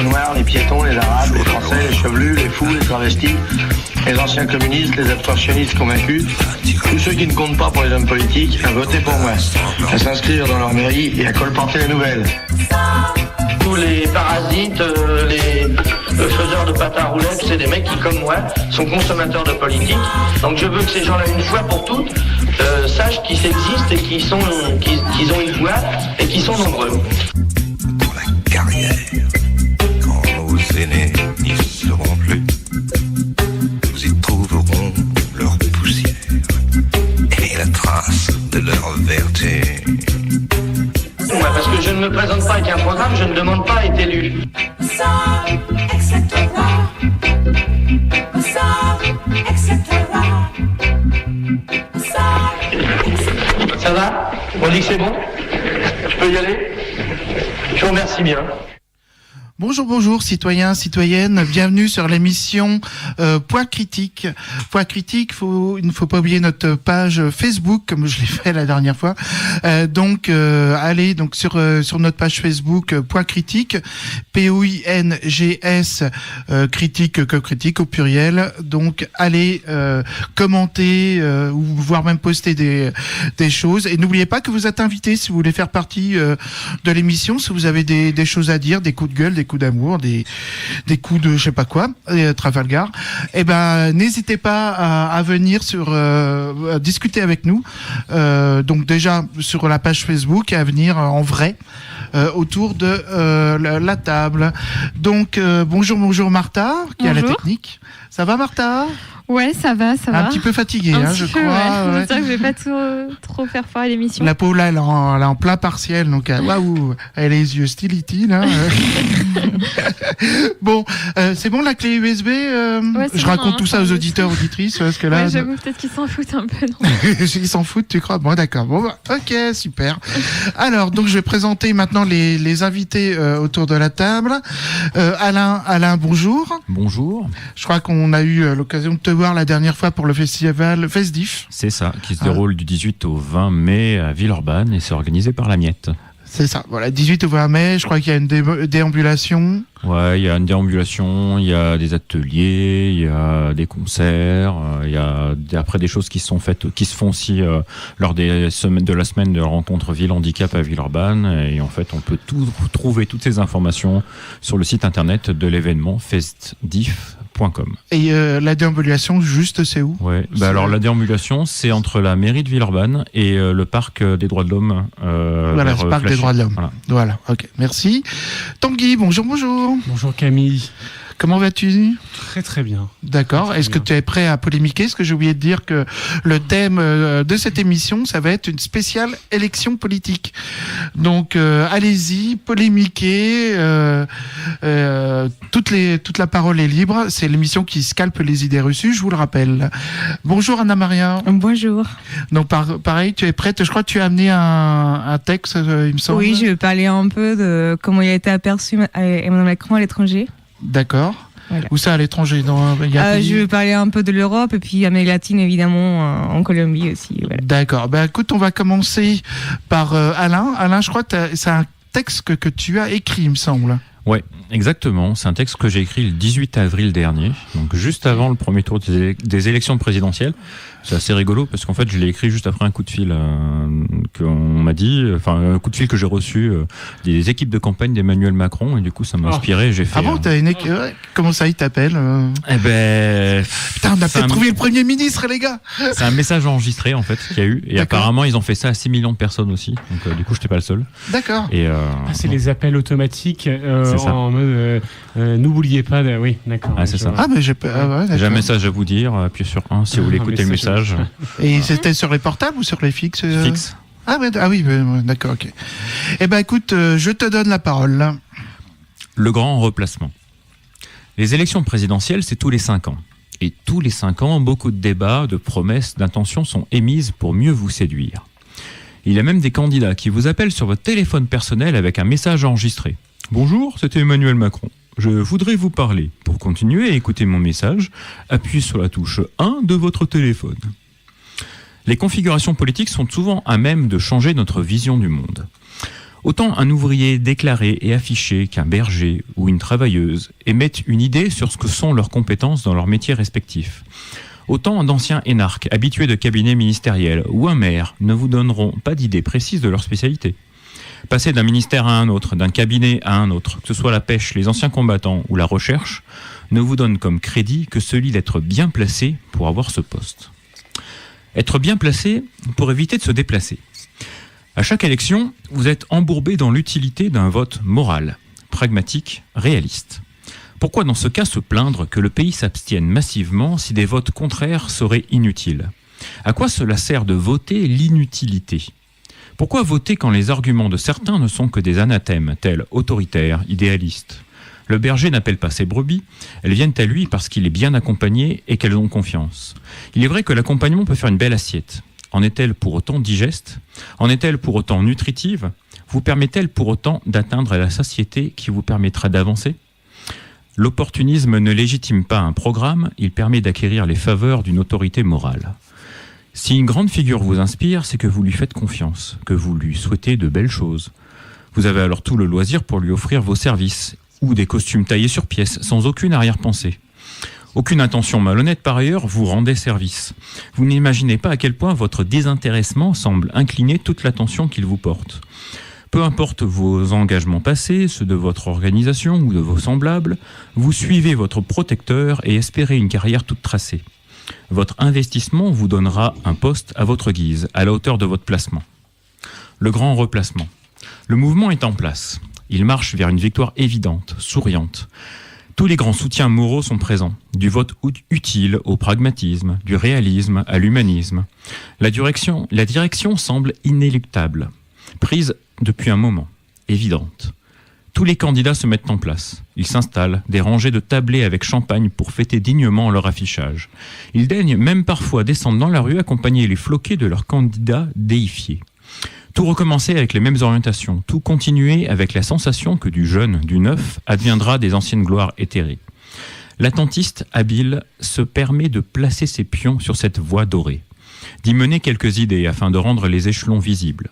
noirs, les piétons, les arabes, les français, les chevelus, les fous, les travestis, les anciens communistes, les abstentionnistes convaincus, tous ceux qui ne comptent pas pour les hommes politiques, à voter pour moi, à s'inscrire dans leur mairie et à colporter les nouvelles. Tous les parasites, les faiseurs de pâte à roulettes, c'est des mecs qui, comme moi, sont consommateurs de politique. Donc je veux que ces gens-là, une fois pour toutes, sachent qu'ils existent et qu'ils ont une voix et qu'ils sont nombreux. Pour la carrière, quand nos aînés n'y seront plus, nous y trouverons leur poussière et la trace de leur vertu. Moi, parce que je ne me présente pas avec un programme, je ne demande pas à être élu. Ça va? On dit que c'est bon? Je peux y aller? Je vous remercie bien. Bonjour, citoyens, citoyennes, bienvenue sur l'émission Point Critique. Point Critique, il ne faut pas oublier notre page Facebook, comme je l'ai fait la dernière fois. Allez donc sur notre page Facebook Point Critique, POINGS, critique que critique au pluriel. Donc allez commenter ou voire même poster des choses. Et n'oubliez pas que vous êtes invités si vous voulez faire partie de l'émission, si vous avez des choses à dire, des coups de gueule, des coups d'amour, des coups de je sais pas quoi, Trafalgar, n'hésitez pas à venir à discuter avec nous, donc déjà sur la page Facebook et à venir en vrai autour de la table. Donc bonjour Martha qui est à la technique. Ça va Martha? Ouais, ça va. Un petit peu fatiguée, je crois. Ouais. J'espère que je vais pas trop faire fort à l'émission. La peau là, elle est en plein partiel, donc waouh, elle a les yeux stylity là. Bon, c'est bon la clé USB. Ouais, je raconte tout ça aux auditeurs, auditrices, parce que là. Ouais, j'avoue peut-être qu'ils s'en foutent un peu. Ils s'en foutent, tu crois? Bon, d'accord. Bon, ok, super. Alors, donc je vais présenter maintenant les invités autour de la table. Alain, bonjour. Bonjour. Je crois qu'on a eu l'occasion de te voir la dernière fois pour le festival Festif. C'est ça, qui se déroule du 18 au 20 mai à Villeurbanne et c'est organisé par la Miette. C'est ça, voilà, 18 au 20 mai, je crois qu'il y a une déambulation. Ouais, il y a une déambulation, il y a des ateliers, il y a des concerts, il y a après des choses qui se font aussi lors de la semaine de rencontre Ville Handicap à Villeurbanne. Et en fait, on peut trouver toutes ces informations sur le site internet de l'événement festdiff.com. Et la déambulation, juste, c'est où? Ouais. Alors la déambulation, c'est entre la mairie de Villeurbanne et le parc des droits de l'homme. Voilà, le parc des droits de l'homme. Voilà, ok, merci. Tanguy, bonjour. Bonjour Camille. Comment vas-tu? Très très bien. D'accord. Est-ce que tu es prêt à polémiquer? Est-ce que j'ai oublié de dire que le thème de cette émission, ça va être une spéciale élection politique. Donc allez-y, polémiquez. Toute la parole est libre. C'est l'émission qui scalpe les idées reçues, je vous le rappelle. Bonjour Anna-Maria. Bonjour. Donc pareil, tu es prête? Je crois que tu as amené un texte, il me semble. Oui, je vais parler un peu de comment il a été aperçu Emmanuel Macron à l'étranger. D'accord. Voilà. Où ça à l'étranger? Je vais parler un peu de l'Europe et puis Amérique latine évidemment, en Colombie aussi. Voilà. D'accord. Écoute, on va commencer par Alain. Alain, je crois que c'est un texte que tu as écrit, il me semble. Ouais, exactement. C'est un texte que j'ai écrit le 18 avril dernier, donc juste avant le premier tour des élections présidentielles. C'est assez rigolo parce qu'en fait, je l'ai écrit juste après un coup de fil qu'on m'a dit, un coup de fil que j'ai reçu des équipes de campagne d'Emmanuel Macron et du coup, ça m'a inspiré. J'ai fait. Ah bon, t'as une équipe. Comment ça, il t'appelle Putain, on a peut-être trouvé le Premier ministre, les gars. C'est un message enregistré en fait qu'il y a eu et apparemment ils ont fait ça à 6 millions de personnes aussi. Donc du coup, j'étais pas le seul. D'accord. Et c'est les appels automatiques en mode n'oubliez pas. Oui, d'accord. Ah, c'est ça. Ah, mais j'ai un message à vous dire. Appuyez sur 1 si vous voulez écouter le message. Et c'était sur les portables ou sur les fixes? Fixe. Ah oui, d'accord, ok. Écoute, je te donne la parole. Le grand replacement. Les élections présidentielles, c'est tous les 5 ans. Et tous les 5 ans, beaucoup de débats, de promesses, d'intentions sont émises pour mieux vous séduire. Il y a même des candidats qui vous appellent sur votre téléphone personnel avec un message enregistré. Bonjour, c'était Emmanuel Macron. Je voudrais vous parler. Pour continuer à écouter mon message, appuyez sur la touche 1 de votre téléphone. Les configurations politiques sont souvent à même de changer notre vision du monde. Autant un ouvrier déclaré et affiché qu'un berger ou une travailleuse émettent une idée sur ce que sont leurs compétences dans leurs métiers respectifs. Autant d'anciens énarques, habitués de cabinets ministériels, ou un maire ne vous donneront pas d'idée précise de leur spécialité. Passer d'un ministère à un autre, d'un cabinet à un autre, que ce soit la pêche, les anciens combattants ou la recherche, ne vous donne comme crédit que celui d'être bien placé pour avoir ce poste. Être bien placé pour éviter de se déplacer. À chaque élection, vous êtes embourbé dans l'utilité d'un vote moral, pragmatique, réaliste. Pourquoi dans ce cas se plaindre que le pays s'abstienne massivement si des votes contraires seraient inutiles ? À quoi cela sert de voter l'inutilité ? Pourquoi voter quand les arguments de certains ne sont que des anathèmes, tels autoritaires, idéalistes ? Le berger n'appelle pas ses brebis, elles viennent à lui parce qu'il est bien accompagné et qu'elles ont confiance. Il est vrai que l'accompagnement peut faire une belle assiette. En est-elle pour autant digeste ? En est-elle pour autant nutritive ? Vous permet-elle pour autant d'atteindre la satiété qui vous permettra d'avancer ? L'opportunisme ne légitime pas un programme, il permet d'acquérir les faveurs d'une autorité morale. Si une grande figure vous inspire, c'est que vous lui faites confiance, que vous lui souhaitez de belles choses. Vous avez alors tout le loisir pour lui offrir vos services, ou des costumes taillés sur pièce, sans aucune arrière-pensée. Aucune intention malhonnête par ailleurs, vous rendez service. Vous n'imaginez pas à quel point votre désintéressement semble incliner toute l'attention qu'il vous porte. Peu importe vos engagements passés, ceux de votre organisation ou de vos semblables, vous suivez votre protecteur et espérez une carrière toute tracée. Votre investissement vous donnera un poste à votre guise, à la hauteur de votre placement. Le grand replacement. Le mouvement est en place. Il marche vers une victoire évidente, souriante. Tous les grands soutiens moraux sont présents, du vote utile au pragmatisme, du réalisme à l'humanisme. La direction semble inéluctable, prise depuis un moment, évidente. Tous les candidats se mettent en place. Ils s'installent, des rangées de tablés avec champagne pour fêter dignement leur affichage. Ils daignent même parfois descendre dans la rue accompagner les floqués de leurs candidats déifiés. Tout recommencer avec les mêmes orientations, tout continuer avec la sensation que du jeune, du neuf, adviendra des anciennes gloires éthérées. L'attentiste habile se permet de placer ses pions sur cette voie dorée, d'y mener quelques idées afin de rendre les échelons visibles.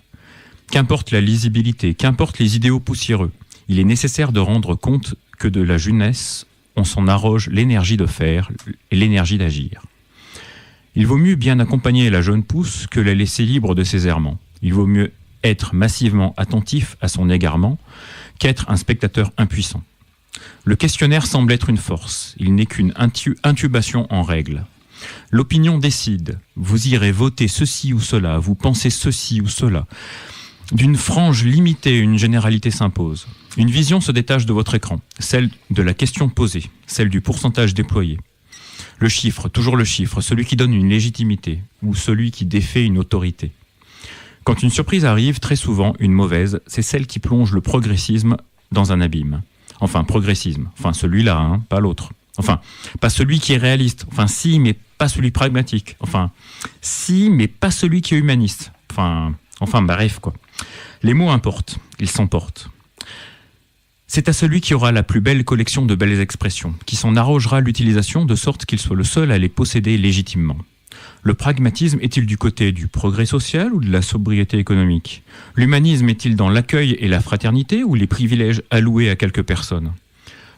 Qu'importe la lisibilité, qu'importe les idéaux poussiéreux, il est nécessaire de rendre compte que de la jeunesse, on s'en arroge l'énergie de faire et l'énergie d'agir. Il vaut mieux bien accompagner la jeune pousse que la laisser libre de ses errements. Il vaut mieux être massivement attentif à son égarement qu'être un spectateur impuissant. Le questionnaire semble être une force, il n'est qu'une intubation en règle. L'opinion décide, vous irez voter ceci ou cela, vous pensez ceci ou cela. D'une frange limitée, une généralité s'impose. Une vision se détache de votre écran, celle de la question posée, celle du pourcentage déployé. Le chiffre, toujours le chiffre, celui qui donne une légitimité ou celui qui défait une autorité. Quand une surprise arrive, très souvent une mauvaise, c'est celle qui plonge le progressisme dans un abîme. Enfin, progressisme. Enfin, celui-là, pas l'autre. Enfin, pas celui qui est réaliste. Enfin, si, mais pas celui pragmatique. Enfin, si, mais pas celui qui est humaniste. Enfin, bref, quoi. Les mots importent, ils s'emportent. C'est à celui qui aura la plus belle collection de belles expressions, qui s'en arrogera l'utilisation de sorte qu'il soit le seul à les posséder légitimement. Le pragmatisme est-il du côté du progrès social ou de la sobriété économique ? L'humanisme est-il dans l'accueil et la fraternité ou les privilèges alloués à quelques personnes ?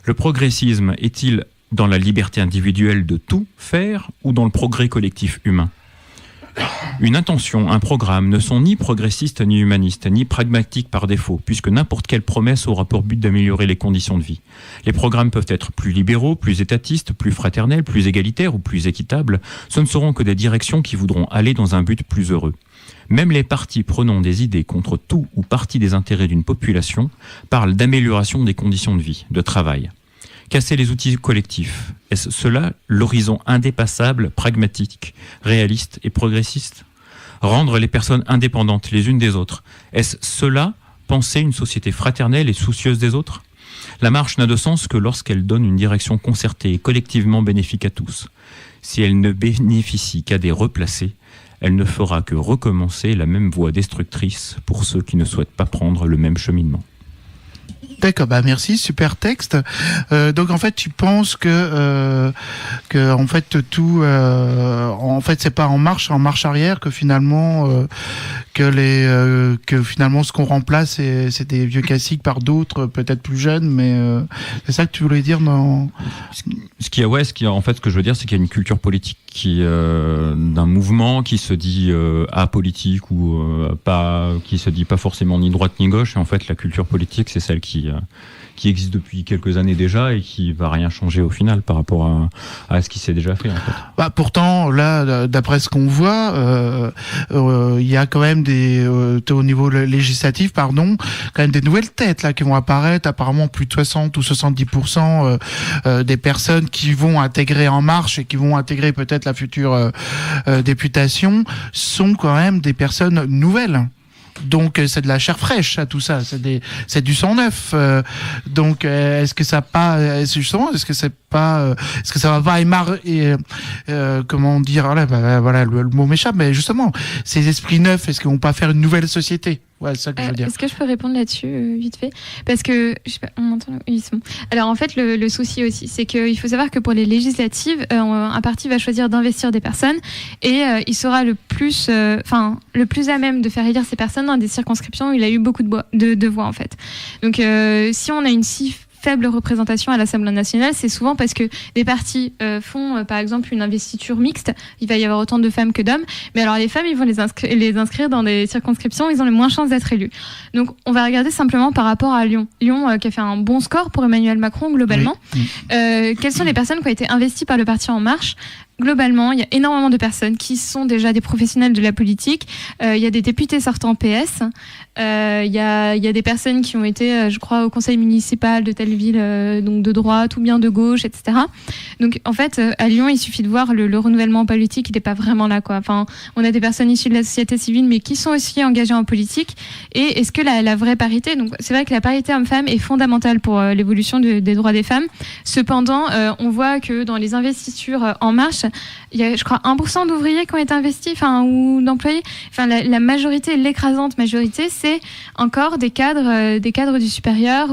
Le progressisme est-il dans la liberté individuelle de tout faire ou dans le progrès collectif humain ? Une intention, un programme ne sont ni progressistes ni humanistes, ni pragmatiques par défaut, puisque n'importe quelle promesse aura pour but d'améliorer les conditions de vie. Les programmes peuvent être plus libéraux, plus étatistes, plus fraternels, plus égalitaires ou plus équitables. Ce ne seront que des directions qui voudront aller dans un but plus heureux. Même les partis prenant des idées contre tout ou partie des intérêts d'une population parlent d'amélioration des conditions de vie, de travail. Casser les outils collectifs, est-ce cela l'horizon indépassable, pragmatique, réaliste et progressiste ? Rendre les personnes indépendantes les unes des autres, est-ce cela penser une société fraternelle et soucieuse des autres ? La marche n'a de sens que lorsqu'elle donne une direction concertée et collectivement bénéfique à tous. Si elle ne bénéficie qu'à des replacés, elle ne fera que recommencer la même voie destructrice pour ceux qui ne souhaitent pas prendre le même cheminement. D'accord, merci, super texte. Donc en fait, tu penses que en fait tout, en fait c'est pas en marche arrière que finalement que finalement ce qu'on remplace c'est des vieux classiques par d'autres peut-être plus jeunes, mais c'est ça que tu voulais dire dans ce qui en fait, ce que je veux dire, c'est qu'il y a une culture politique d'un mouvement qui se dit apolitique ou pas, qui se dit pas forcément ni droite ni gauche. Et en fait, la culture politique, c'est celle qui existe depuis quelques années déjà et qui va rien changer au final par rapport à ce qui s'est déjà fait, en fait. Bah, pourtant, là, d'après ce qu'on voit, il y a quand même au niveau législatif, quand même des nouvelles têtes là qui vont apparaître. Apparemment, plus de 60 ou 70% des personnes qui vont intégrer En Marche et qui vont intégrer peut-être la future députation sont quand même des personnes nouvelles. Donc c'est de la chair fraîche à tout ça, c'est du sang neuf. Donc est-ce que ça va pas émarrer, comment dire, voilà, le mot m'échappe, mais justement ces esprits neufs, est-ce qu'ils vont pas faire une nouvelle société? Ouais, c'est ça que je veux dire. Est-ce que je peux répondre là-dessus vite fait? Parce que, je sais pas, on m'entend? Oui, c'est bon. Alors en fait, le souci aussi, c'est qu'il faut savoir que pour les législatives, un parti va choisir d'investir des personnes et il sera le plus à même de faire élire ces personnes dans des circonscriptions où il a eu beaucoup de voix en fait. Donc si on a une si faible représentation à l'Assemblée nationale, c'est souvent parce que des partis font par exemple une investiture mixte, il va y avoir autant de femmes que d'hommes, mais alors les femmes, ils vont les inscrire dans des circonscriptions, ils ont les moins chances d'être élus. Donc on va regarder simplement par rapport à Lyon qui a fait un bon score pour Emmanuel Macron globalement. Oui. Quelles sont les personnes qui ont été investies par le parti En Marche? Globalement, il y a énormément de personnes qui sont déjà des professionnels de la politique. Il y a des députés sortants PS. Il y a des personnes qui ont été, je crois, au conseil municipal de telle ville, donc de droite ou bien de gauche, etc. Donc, en fait, à Lyon, il suffit de voir le renouvellement politique, il n'est pas vraiment là, quoi. Enfin, on a des personnes issues de la société civile, mais qui sont aussi engagées en politique. Et est-ce que la vraie parité, donc c'est vrai que la parité homme-femme est fondamentale pour l'évolution des droits des femmes. Cependant, on voit que dans les investitures En Marche, il y a, je crois, 1% d'ouvriers qui ont été investis, ou d'employés. Enfin, la majorité, l'écrasante majorité, c'est encore des cadres du supérieur,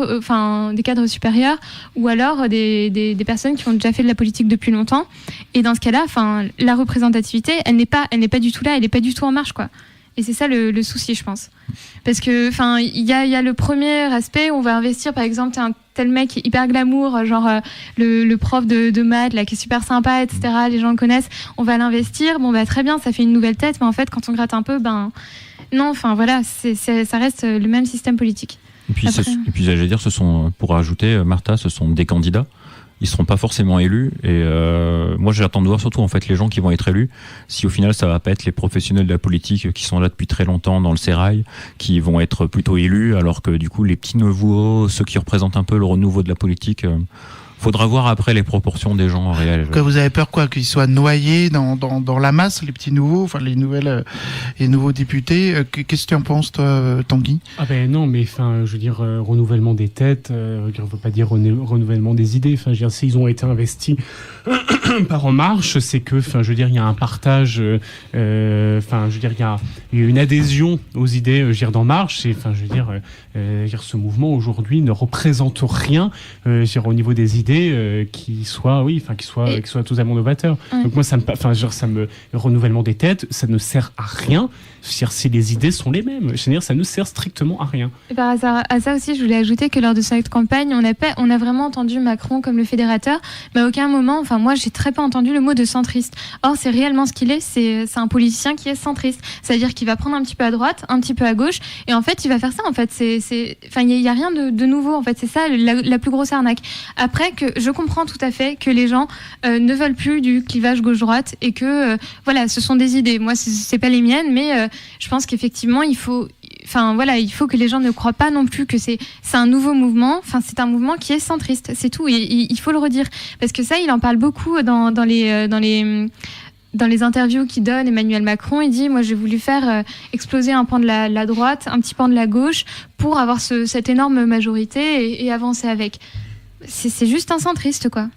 des cadres supérieurs, ou alors des personnes qui ont déjà fait de la politique depuis longtemps. Et dans ce cas-là, la représentativité, elle n'est pas du tout là, elle n'est pas du tout En Marche, quoi. Et c'est ça le souci, je pense. Parce que, il y a le premier aspect où on va investir, par exemple, un tel mec qui est hyper glamour, genre le prof de maths, là, qui est super sympa, etc. Les gens le connaissent. On va l'investir. Bon, très bien, ça fait une nouvelle tête. Mais en fait, quand on gratte un peu, non, voilà, ça reste le même système politique. Et puis, j'allais dire, pour ajouter, Martha, ce sont des candidats. Ils seront pas forcément élus et moi j'attends de voir surtout en fait les gens qui vont être élus, si au final ça va pas être les professionnels de la politique qui sont là depuis très longtemps dans le sérail qui vont être plutôt élus, alors que du coup les petits nouveaux, ceux qui représentent un peu le renouveau de la politique, faudra voir après les proportions des gens réels. Que vous avez peur qu'ils soient noyés dans la masse, les petits nouveaux, les nouveaux députés. Qu'est-ce que tu en penses, toi, Tanguy? Ah non, mais je veux dire, renouvellement des têtes, on ne veut pas dire renouvellement des idées. Je veux dire, s'ils ont été investis par En Marche, c'est que, je veux dire, il y a un partage, je veux dire, il y a une adhésion aux idées, je veux dire, d'En Marche. Et, je veux dire, ce mouvement aujourd'hui ne représente rien, je veux dire, au niveau des idées. Qui soit totalement novateur. Ouais. Donc moi renouvellement des têtes, ça ne sert à rien. Si les idées sont les mêmes, ça ne sert strictement à rien. Et par hasard, à ça aussi, je voulais ajouter que lors de cette campagne, on a vraiment entendu Macron comme le fédérateur, mais à aucun moment, moi, j'ai très peu entendu le mot de centriste. Or, c'est réellement ce qu'il est. C'est un politicien qui est centriste. C'est-à-dire qu'il va prendre un petit peu à droite, un petit peu à gauche, et en fait, il va faire ça. En fait, il y a rien de nouveau. En fait, c'est ça la plus grosse arnaque. Après, que je comprends tout à fait que les gens ne veulent plus du clivage gauche-droite et que ce sont des idées. Moi, c'est pas les miennes, mais je pense qu'effectivement, il faut que les gens ne croient pas non plus que c'est un nouveau mouvement. C'est un mouvement qui est centriste, c'est tout. Et il faut le redire parce que ça, il en parle beaucoup dans les interviews qu'il donne. Emmanuel Macron, il dit, moi, j'ai voulu faire exploser un pan de la droite, un petit pan de la gauche, pour avoir cette énorme majorité et avancer avec. C'est juste un centriste, quoi.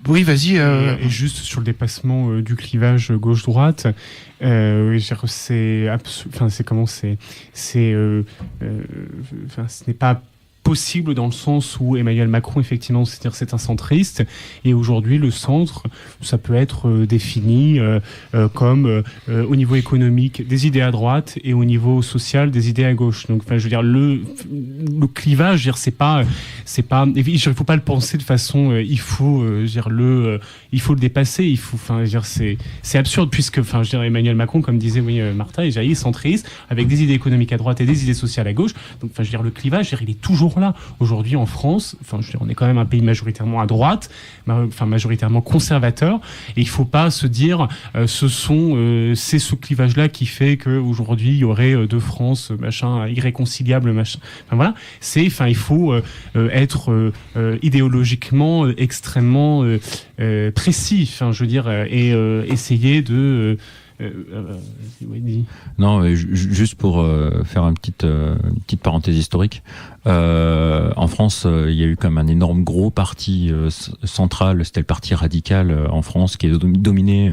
Oui, vas-y. Et juste sur le dépassement du clivage gauche-droite, ce n'est pas possible dans le sens où Emmanuel Macron, effectivement, c'est-à-dire c'est un centriste, et aujourd'hui le centre, ça peut être défini comme au niveau économique des idées à droite et au niveau social des idées à gauche. Donc, enfin, je veux dire le clivage, je veux dire, il faut pas le penser de façon, il faut le dépasser, je veux dire, c'est absurde puisque, enfin, je dirais Emmanuel Macron, comme disait Martha, il est centriste avec des idées économiques à droite et des idées sociales à gauche. Donc, enfin, je veux dire, le clivage, je veux dire, il est toujours là. Aujourd'hui, en France, enfin, je veux dire, on est quand même un pays majoritairement à droite, enfin, majoritairement conservateur, et il faut pas se dire, c'est ce clivage-là qui fait qu'aujourd'hui, il y aurait deux France, machin, irréconciliable, machin. Enfin, voilà. Il faut être idéologiquement extrêmement précis, enfin, je veux dire, et essayer de non, juste pour faire une petite parenthèse historique. En France, il y a eu comme un énorme gros parti central, c'était le parti radical en France, qui a dominé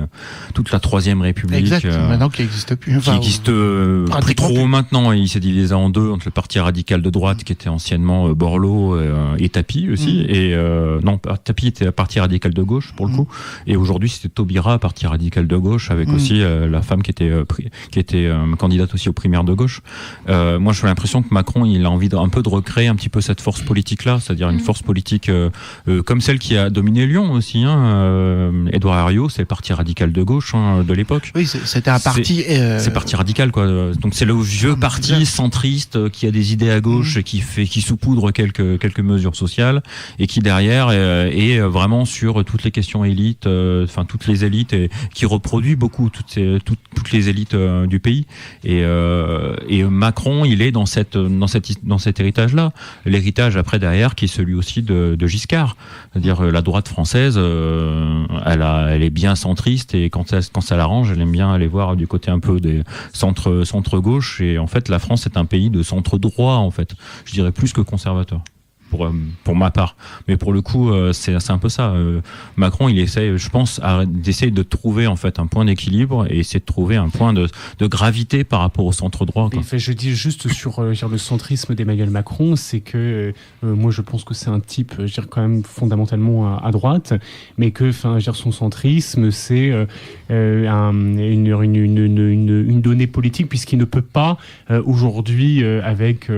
toute la Troisième République. Exact, maintenant qui n'existe plus. Qui existe plus trop maintenant. Il s'est divisé en deux, entre le parti radical de droite, qui était anciennement Borloo, et Tapie aussi. Et non, Tapie était le parti radical de gauche, pour le coup. Et aujourd'hui, c'était Taubira, parti radical de gauche, avec aussi la femme qui était candidate aussi aux primaires de gauche. Moi, j'ai l'impression que Macron, il a envie un peu de recréer un petit peu cette force politique-là, c'est-à-dire une force politique comme celle qui a dominé Lyon aussi. Édouard Herriot, c'est le parti radical de gauche de l'époque. Oui, c'était un parti... C'est parti radical, quoi. Donc c'est le vieux parti centriste qui a des idées à gauche, qui saupoudre quelques mesures sociales, et qui derrière est vraiment sur toutes les questions élites, enfin toutes les élites, et qui reproduit beaucoup toutes les élites du pays. Et Macron, il est dans cet héritage-là. L'héritage après derrière, qui est celui aussi de Giscard. C'est-à-dire la droite française, elle est bien centriste, et quand ça l'arrange, elle aime bien aller voir du côté un peu des centre-gauche. Et en fait, la France est un pays de centre-droit, en fait. Je dirais plus que conservateur. Pour ma part. Mais pour le coup, c'est un peu ça. Macron, il essaie, je pense, d'essayer de trouver en fait un point d'équilibre, et essayer de trouver un point de gravité par rapport au centre droit. Enfin, je dis juste sur le centrisme d'Emmanuel Macron, c'est que moi je pense que c'est un type, je dirais quand même fondamentalement à droite, mais que, enfin, son centrisme, c'est une donnée politique, puisqu'il ne peut pas aujourd'hui, avec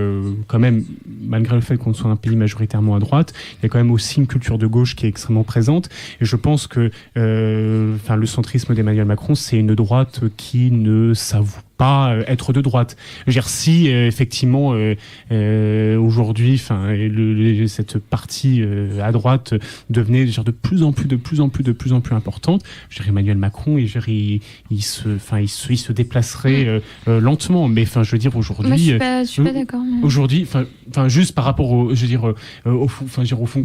quand même, malgré le fait qu'on soit un pays majoritairement à droite, il y a quand même aussi une culture de gauche qui est extrêmement présente, et je pense que le centrisme d'Emmanuel Macron, c'est une droite qui ne s'avoue pas être de droite. Je veux dire, si effectivement aujourd'hui, cette partie à droite devenait de plus en plus importante, je dirais Emmanuel Macron, il se déplacerait lentement. Mais enfin, je veux dire aujourd'hui. Moi, je suis pas d'accord. Mais... Aujourd'hui, enfin, juste par rapport au fond,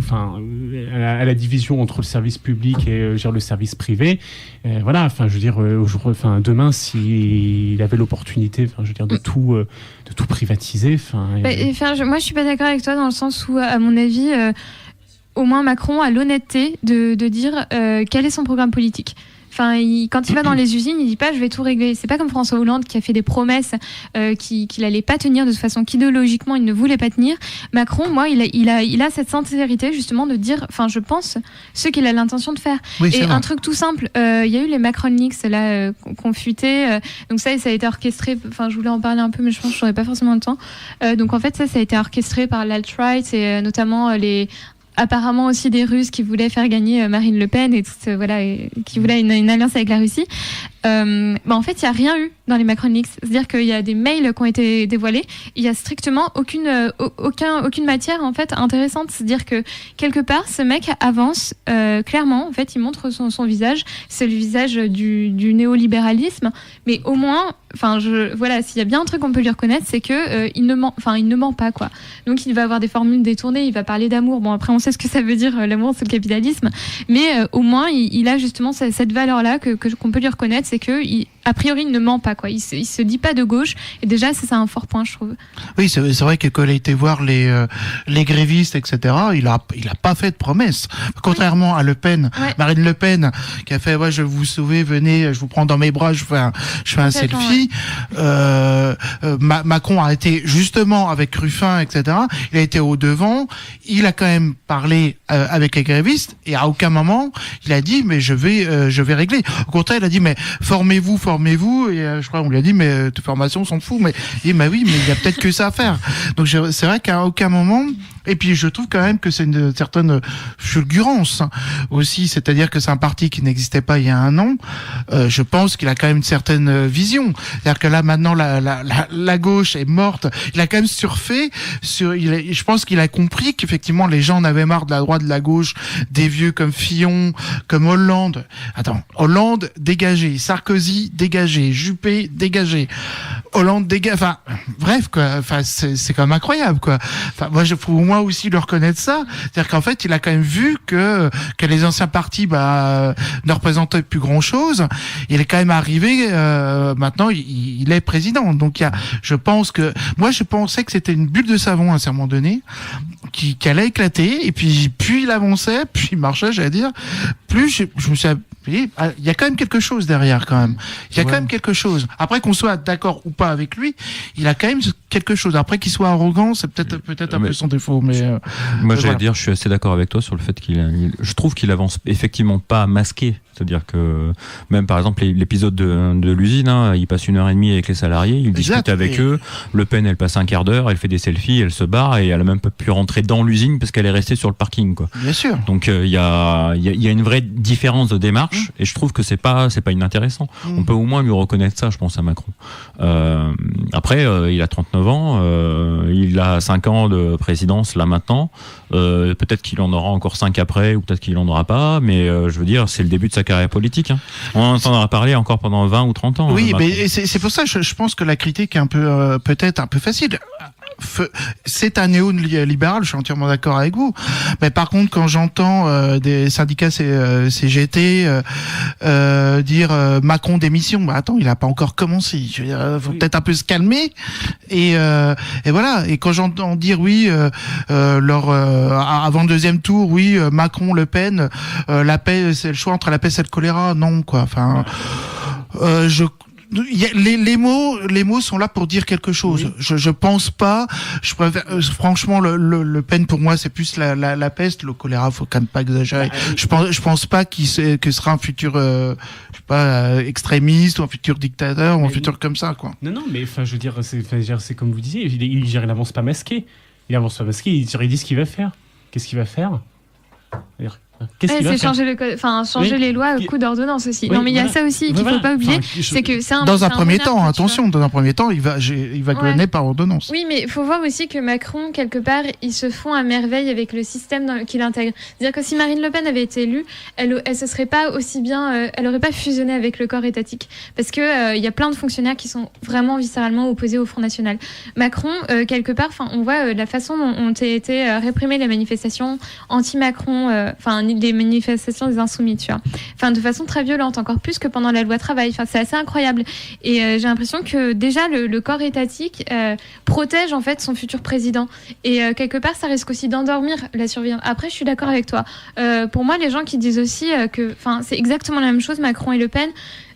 à la division entre le service public et le service privé. Voilà, enfin, je veux dire, demain, s'il avait l'opportunité, enfin, je veux dire, de tout privatiser, moi, je suis pas d'accord avec toi dans le sens où, à mon avis, au moins Macron a l'honnêteté de dire quel est son programme politique. Enfin, quand il va dans les usines, il dit pas je vais tout régler. C'est pas comme François Hollande qui a fait des promesses qu'il allait pas tenir, de toute façon qu'idéologiquement il ne voulait pas tenir. Macron, moi, il a cette sincérité justement de dire, enfin, je pense ce qu'il a l'intention de faire. Oui, et un truc tout simple, il y a eu les Macron Leaks là qu'on futait, donc ça a été orchestré. Enfin, je voulais en parler un peu, mais je pense que j'aurais pas forcément le temps. Donc en fait, ça a été orchestré par l'alt-right et notamment apparemment aussi des Russes qui voulaient faire gagner Marine Le Pen et qui voulaient une alliance avec la Russie. En fait, il n'y a rien eu dans les Macron Leaks. C'est-à-dire qu'il y a des mails qui ont été dévoilés. Il n'y a strictement aucune matière en fait intéressante. C'est-à-dire que quelque part, ce mec avance clairement. En fait, il montre son visage. C'est le visage du néolibéralisme. Mais au moins, s'il y a bien un truc qu'on peut lui reconnaître, c'est que il ne ment pas, quoi. Donc, il va avoir des formules détournées. Il va parler d'amour. Bon, après, on sait ce que ça veut dire l'amour, c'est le capitalisme. Mais au moins, il a justement cette valeur-là qu'on peut lui reconnaître, c'est que a priori, il ne ment pas, quoi. Il se dit pas de gauche. Et déjà, c'est un fort point, je trouve. Oui, c'est vrai que quand il a été voir les grévistes, etc., il a pas fait de promesses. Contrairement à Le Pen, Marine Le Pen, qui a fait, je vais vous sauver, venez, je vous prends dans mes bras, je fais un selfie. Macron a été justement avec Ruffin, etc. Il a été au devant. Il a quand même parlé avec les grévistes et à aucun moment il a dit mais je vais régler. Au contraire, il a dit mais formez-vous et je crois on lui a dit mais tes formations sont fous. Mais il dit mais oui, mais il y a peut-être que ça à faire. Donc c'est vrai qu'à aucun moment. Et puis je trouve quand même que c'est une certaine fulgurance aussi, c'est-à-dire que c'est un parti qui n'existait pas il y a un an. Je pense qu'il a quand même une certaine vision. C'est-à-dire que là maintenant la gauche est morte. Il a quand même surfé je pense qu'il a compris qu'effectivement les gens en avaient marre de la droite, de la gauche, des vieux comme Fillon, comme Hollande. Hollande dégagé, Sarkozy dégagé, Juppé dégagé, Hollande dégagé. Enfin bref quoi. Enfin c'est quand même incroyable quoi. Enfin moi aussi le reconnaître ça, c'est-à-dire qu'en fait il a quand même vu que les anciens partis ne représentaient plus grand-chose. Il est quand même arrivé maintenant il est président. Donc je pense que moi je pensais que c'était une bulle de savon à un moment donné qui allait éclater et puis il avançait, puis il marchait, j'allais dire. Plus je me suis il y a quand même quelque chose derrière quand même. Il y a quand même quelque chose. Après qu'on soit d'accord ou pas avec lui, il a quand même quelque chose. Après qu'il soit arrogant, c'est peut-être un peu son défaut. Mais moi j'allais dire, je suis assez d'accord avec toi sur le fait je trouve qu'il avance effectivement pas masqué. C'est-à-dire que même par exemple l'épisode de l'usine, il passe 1h30 avec les salariés, il discute avec eux. Le Pen, elle passe un quart d'heure, elle fait des selfies, elle se barre et elle a même pas pu rentrer dans l'usine parce qu'elle est restée sur le parking, quoi. Bien sûr. Donc il y a une vraie différence de démarche et je trouve que c'est pas inintéressant. On peut au moins lui reconnaître ça, je pense, à Macron. Après, il a 39 ans, il a 5 ans de présidence là maintenant. Peut-être qu'il en aura encore 5 après ou peut-être qu'il en aura pas, mais je veux dire, c'est le début de sa carrière politique. On en entendra parler encore pendant 20 ou 30 ans. Oui, mais c'est pour ça que je pense que la critique est un peu peut-être un peu facile. C'est un néo-libéral, je suis entièrement d'accord avec vous. Mais par contre, quand j'entends des syndicats CGT dire Macron démission, attends, il a pas encore commencé. Je veux dire, faut peut-être un peu se calmer. Et voilà. Et quand j'entends dire avant le deuxième tour, Macron, Le Pen, la paix, c'est le choix entre la peste et le choléra. Non, quoi. Enfin, les mots sont là pour dire quelque chose. Je pense pas. Je préfère, franchement, le Pen pour moi c'est plus la peste. Le choléra, faut quand même pas exagérer. Je pense pas que sera un futur, extrémiste ou un futur dictateur ou un futur comme ça, quoi. Non, mais enfin, je veux dire, c'est comme vous disiez, il avance pas masqué. Il avance pas masqué. Il dit ce qu'il va faire. Qu'est-ce qu'il va faire? C'est changer les lois au coup d'ordonnance aussi. Non, mais il y a ça aussi qu'il faut pas oublier, c'est que c'est dans un premier temps, attention, dans un premier temps, il va gouverner par ordonnance. Oui, mais il faut voir aussi que Macron, quelque part, il se fond à merveille avec le système qu'il intègre. C'est-à-dire que si Marine Le Pen avait été élue, elle se serait pas aussi bien, elle aurait pas fusionné avec le corps étatique, parce que il y a plein de fonctionnaires qui sont vraiment viscéralement opposés au Front National. Macron, quelque part, on voit la façon dont ont été réprimées les manifestations anti-Macron, des manifestations des insoumis, tu vois. Enfin, de façon très violente, encore plus que pendant la loi travail. Enfin, c'est assez incroyable. Et j'ai l'impression que déjà le corps étatique protège en fait son futur président. Et quelque part, ça risque aussi d'endormir la surveillance. Après, je suis d'accord avec toi. Pour moi, les gens qui disent aussi c'est exactement la même chose, Macron et Le Pen.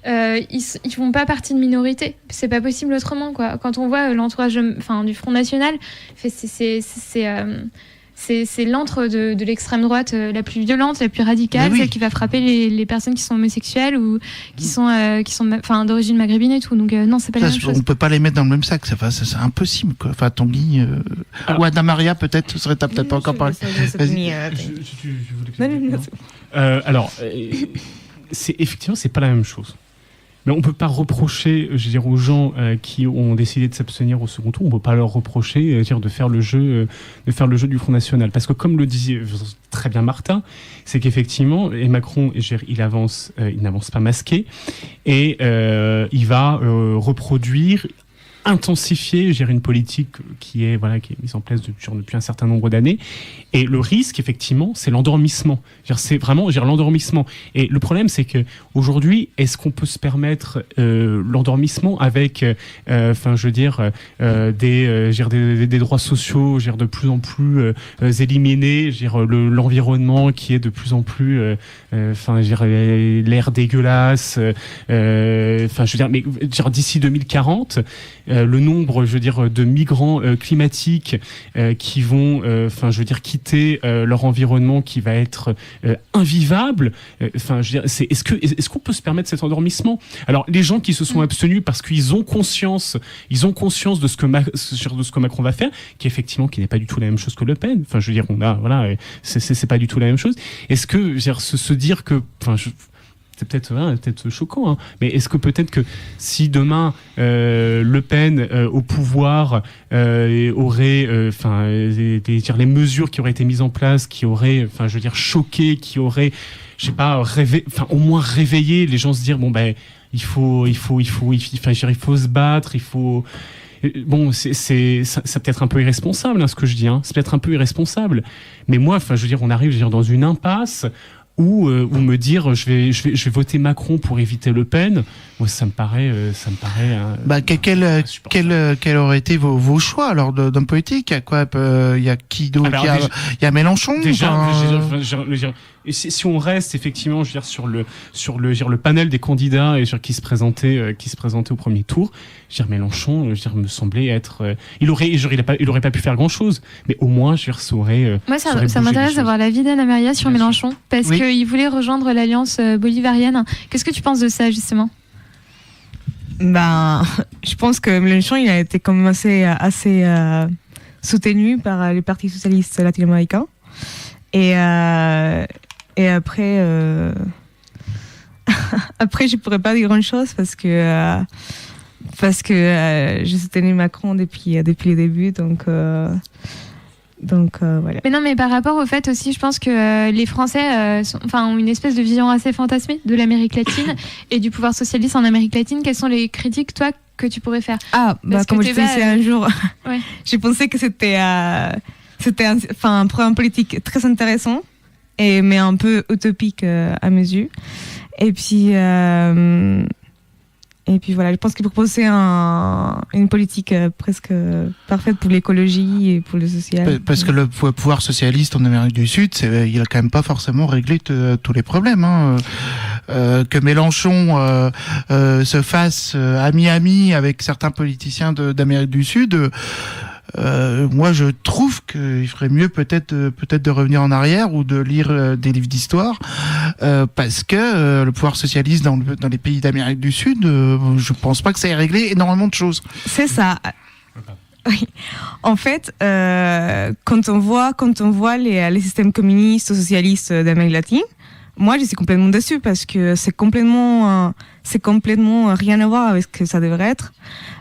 Ils font pas partie de minorité. C'est pas possible autrement, quoi. Quand on voit l'entourage, du Front National, c'est l'antre de l'extrême droite la plus violente, la plus radicale, celle qui va frapper les personnes qui sont homosexuelles ou qui sont d'origine maghrébine et tout. Donc non, c'est pas la même chose. On peut pas les mettre dans le même sac, c'est impossible, quoi. Enfin, Tanguy ou Anna Maria peut-être t'as peut-être pas encore parlé. Alors, effectivement, c'est pas la même chose. Mais on peut pas reprocher, aux gens qui ont décidé de s'abstenir au second tour, on peut pas leur reprocher de faire le jeu du Front National, parce que comme le disait très bien Martin, c'est qu'effectivement, et Macron, il n'avance pas masqué, et il va reproduire intensifier, gérer une politique qui est mise en place depuis un certain nombre d'années. Et le risque, effectivement, c'est l'endormissement. C'est vraiment l'endormissement. Et le problème, c'est que aujourd'hui, est-ce qu'on peut se permettre l'endormissement avec, des droits sociaux, de plus en plus éliminés, l'environnement qui est de plus en plus, l'air dégueulasse. Mais d'ici 2040. Le nombre, de migrants climatiques qui vont, quitter leur environnement qui va être invivable. Est-ce qu'on peut se permettre cet endormissement ? Alors, les gens qui se sont abstenus parce qu'ils ont conscience de ce que Macron va faire, qui n'est pas du tout la même chose que Le Pen. C'est pas du tout la même chose. Est-ce que, se dire que, c'est peut-être choquant, hein. Mais est-ce que peut-être que si demain Le Pen au pouvoir aurait, les mesures qui auraient été mises en place, qui auraient, choqué, qui auraient, au moins réveillé les gens, se dire il faut se battre, il faut. Bon, ça peut être un peu irresponsable, hein, ce que je dis. Hein. C'est peut-être un peu irresponsable. Mais moi, on arrive, dans une impasse. Ou me dire je vais voter Macron pour éviter Le Pen, moi ça me paraît quels auraient été vos choix alors d'hommes politiques? Il y a qui d'autre? Il y a Mélenchon. Si on reste effectivement sur le panel des candidats et qui se présentaient au premier tour, Mélenchon me semblait être il aurait pas pu faire grand chose, mais au moins ça aurait moi ça m'intéresse d'avoir l'avis d'Anna Maria sur Mélenchon parce qu'il voulait rejoindre l'alliance bolivarienne. Qu'est-ce que tu penses de ça justement? Je pense que Mélenchon il a été quand même assez soutenu par les partis socialistes latino-américains et après je pourrais pas dire grand chose parce que j'ai soutenu Macron depuis le début, donc voilà. Mais non, mais par rapport au fait aussi, je pense que les Français ont une espèce de vision assez fantasmée de l'Amérique latine et du pouvoir socialiste en Amérique latine. Quelles sont les critiques, toi, que tu pourrais faire? Comme je disais un jour, j'ai pensé que c'était un programme politique très intéressant, mais un peu utopique à mes yeux. Et puis voilà, je pense qu'il proposait une politique presque parfaite pour l'écologie et pour le social. Parce que le pouvoir socialiste en Amérique du Sud, il a quand même pas forcément réglé tous les problèmes. Hein. Que Mélenchon se fasse ami-ami avec certains politiciens d'Amérique du Sud. Moi, je trouve qu'il ferait mieux peut-être de revenir en arrière ou de lire des livres d'histoire, parce que le pouvoir socialiste dans les pays d'Amérique du Sud, je pense pas que ça ait réglé énormément de choses. C'est ça. Oui. En fait, quand on voit les systèmes communistes ou socialistes d'Amérique latine, moi, je suis complètement déçue parce que c'est complètement rien à voir avec ce que ça devrait être.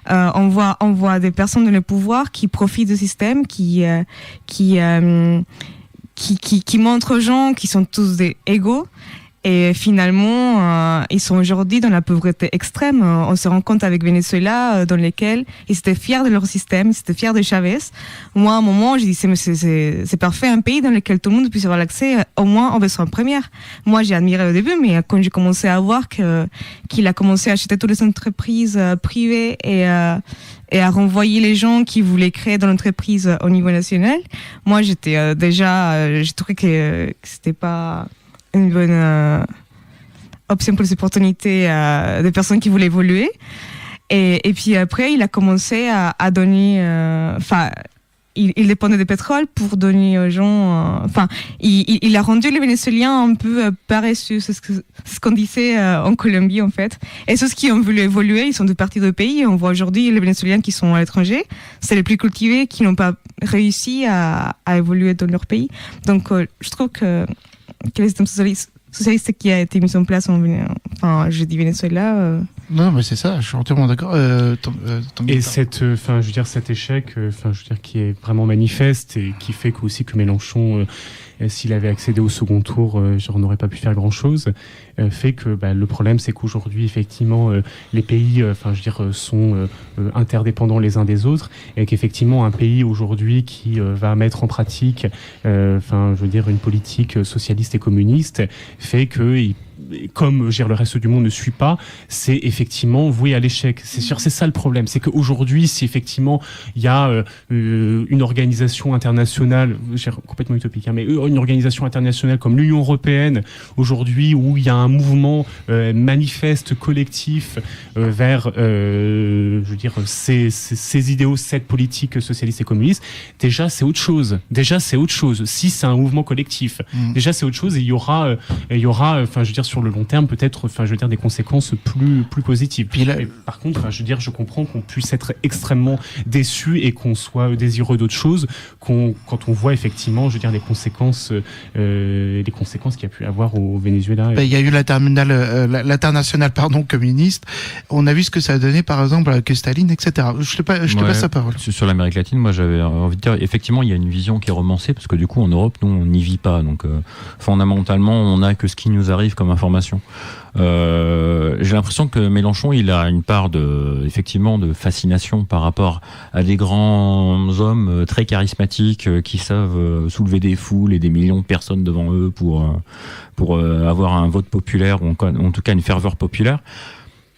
On voit des personnes dans le pouvoir qui profitent du système, qui montrent aux gens qu'ils sont tous des égaux. Et finalement, ils sont aujourd'hui dans la pauvreté extrême. On se rend compte avec Venezuela, dans lesquels ils étaient fiers de leur système, ils étaient fiers de Chavez. Moi, à un moment, j'ai dit, c'est parfait, un pays dans lequel tout le monde puisse avoir l'accès, au moins en version première. Moi, j'ai admiré au début, mais quand j'ai commencé à voir qu'il a commencé à acheter toutes les entreprises privées et à renvoyer les gens qui voulaient créer dans l'entreprise au niveau national, moi, j'ai trouvé que c'était pas une bonne option pour les opportunités des personnes qui voulaient évoluer. Et puis après, il a commencé à donner... il dépendait du pétrole pour donner aux gens... il a rendu les Vénézuéliens un peu paresseux. C'est ce qu'on disait en Colombie, en fait. Et ceux qui ont voulu évoluer, ils sont de partis de pays. On voit aujourd'hui les Vénézuéliens qui sont à l'étranger. C'est les plus cultivés qui n'ont pas réussi à évoluer dans leur pays. Donc, je trouve que le système socialiste qui a été mis en place je dis Venezuela, Non, mais c'est ça, je suis entièrement d'accord. Et cet échec, qui est vraiment manifeste et qui fait aussi que Mélenchon, s'il avait accédé au second tour, n'aurait pas pu faire grand-chose, fait que le problème, c'est qu'aujourd'hui, effectivement, les pays, sont interdépendants les uns des autres, et qu'effectivement, un pays aujourd'hui qui va mettre en pratique, une politique socialiste et communiste, fait que comme le reste du monde ne suit pas, c'est effectivement voué à l'échec. C'est sûr, c'est ça le problème. C'est qu'aujourd'hui, si effectivement il y a une organisation internationale, complètement utopique, mais une organisation internationale comme l'Union européenne, aujourd'hui, où il y a un mouvement manifeste, collectif, vers, ces idéaux, cette politique socialiste et communiste, déjà c'est autre chose. Si c'est un mouvement collectif, déjà c'est autre chose, et il y aura, sur le long terme, peut-être, des conséquences plus positives. Puis là, par contre, je comprends qu'on puisse être extrêmement déçu et qu'on soit désireux d'autre chose quand on voit effectivement, les conséquences qu'il y a pu avoir au Venezuela. Il y a eu l'international, communiste. On a vu ce que ça a donné, par exemple, avec Staline, etc. Je te passe la parole. Sur l'Amérique latine, moi, j'avais envie de dire, effectivement, il y a une vision qui est romancée, parce que du coup, en Europe, nous, on n'y vit pas. Donc, fondamentalement, on n'a que ce qui nous arrive comme information. J'ai l'impression que Mélenchon, il a une part de fascination par rapport à des grands hommes très charismatiques qui savent soulever des foules et des millions de personnes devant eux pour avoir un vote populaire, ou en tout cas une ferveur populaire.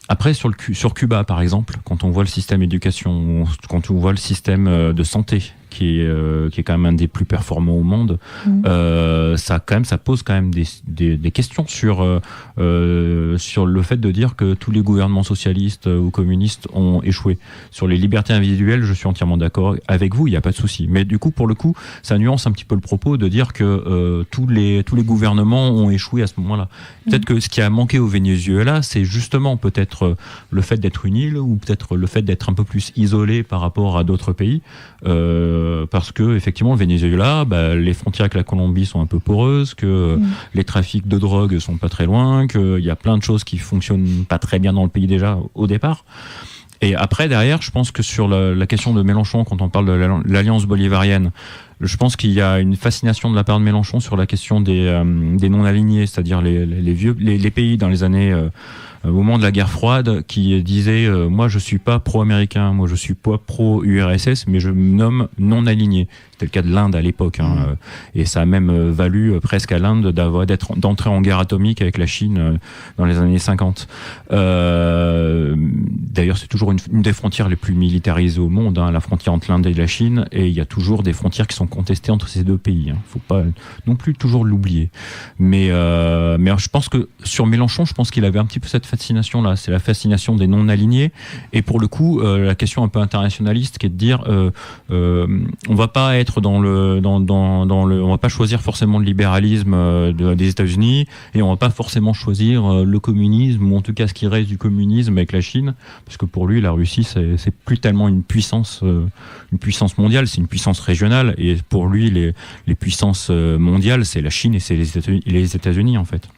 Après, sur Cuba, par exemple, quand on voit le système d'éducation, quand on voit le système de santé, qui est quand même un des plus performants au monde, ça pose quand même des questions sur le fait de dire que tous les gouvernements socialistes ou communistes ont échoué. Sur les libertés individuelles, je suis entièrement d'accord avec vous, il n'y a pas de souci. Mais du coup, pour le coup, ça nuance un petit peu le propos de dire que tous les gouvernements ont échoué à ce moment-là. Peut-être que ce qui a manqué au Venezuela, c'est justement peut-être le fait d'être une île, ou peut-être le fait d'être un peu plus isolé par rapport à d'autres pays. Parce que effectivement, le Venezuela, les frontières avec la Colombie sont un peu poreuses, que les trafics de drogue sont pas très loin, qu'il y a plein de choses qui fonctionnent pas très bien dans le pays déjà au départ. Et après, derrière, je pense que sur la question de Mélenchon, quand on parle de l'alliance bolivarienne, je pense qu'il y a une fascination de la part de Mélenchon sur la question des non-alignés, c'est-à-dire les pays dans les années au moment de la guerre froide qui disaient moi je suis pas pro-américain, moi je suis pas pro-URSS, mais je me nomme non-aligné. C'était le cas de l'Inde à l'époque, et ça a même valu presque à l'Inde d'entrer en guerre atomique avec la Chine dans les années 50. D'ailleurs, c'est toujours une des frontières les plus militarisées au monde, la frontière entre l'Inde et la Chine, et il y a toujours des frontières qui sont contestées entre ces deux pays. Faut pas non plus toujours l'oublier. Mais je pense que sur Mélenchon, je pense qu'il avait un petit peu cette fascination-là. C'est la fascination des non-alignés, et pour le coup, la question un peu internationaliste qui est de dire on va pas être on va pas choisir forcément le libéralisme des États-Unis, et on va pas forcément choisir le communisme, ou en tout cas ce qui reste du communisme avec la Chine, parce que pour lui la Russie c'est plus tellement une puissance mondiale, c'est une puissance régionale, et pour lui les puissances mondiales c'est la Chine et c'est les États-Unis en fait.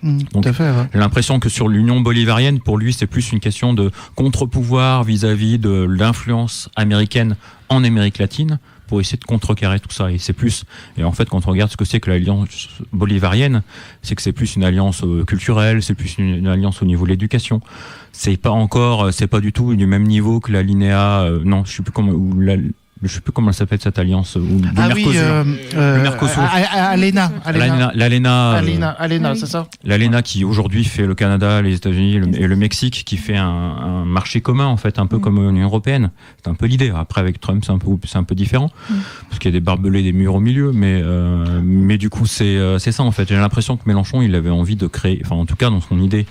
Donc, tout à fait, ouais. J'ai l'impression que sur l'Union bolivarienne, pour lui, c'est plus une question de contre-pouvoir vis-à-vis de l'influence américaine en Amérique latine, pour essayer de contrecarrer tout ça. Et c'est plus, et en fait, quand on regarde ce que c'est que l'alliance bolivarienne, c'est que c'est plus une alliance culturelle, c'est plus une alliance au niveau de l'éducation. C'est pas du tout du même niveau que l'alinéa, je sais plus comment elle s'appelle cette alliance. Le Mercosur. L'ALENA, c'est ça. L'ALENA qui aujourd'hui fait le Canada, les États-Unis et le Mexique, qui fait un marché commun en fait, un peu comme l'Union européenne. C'est un peu l'idée. Après avec Trump, c'est un peu différent parce qu'il y a des barbelés, des murs au milieu, mais du coup c'est ça en fait. J'ai l'impression que Mélenchon il avait envie de créer, enfin en tout cas dans son idée.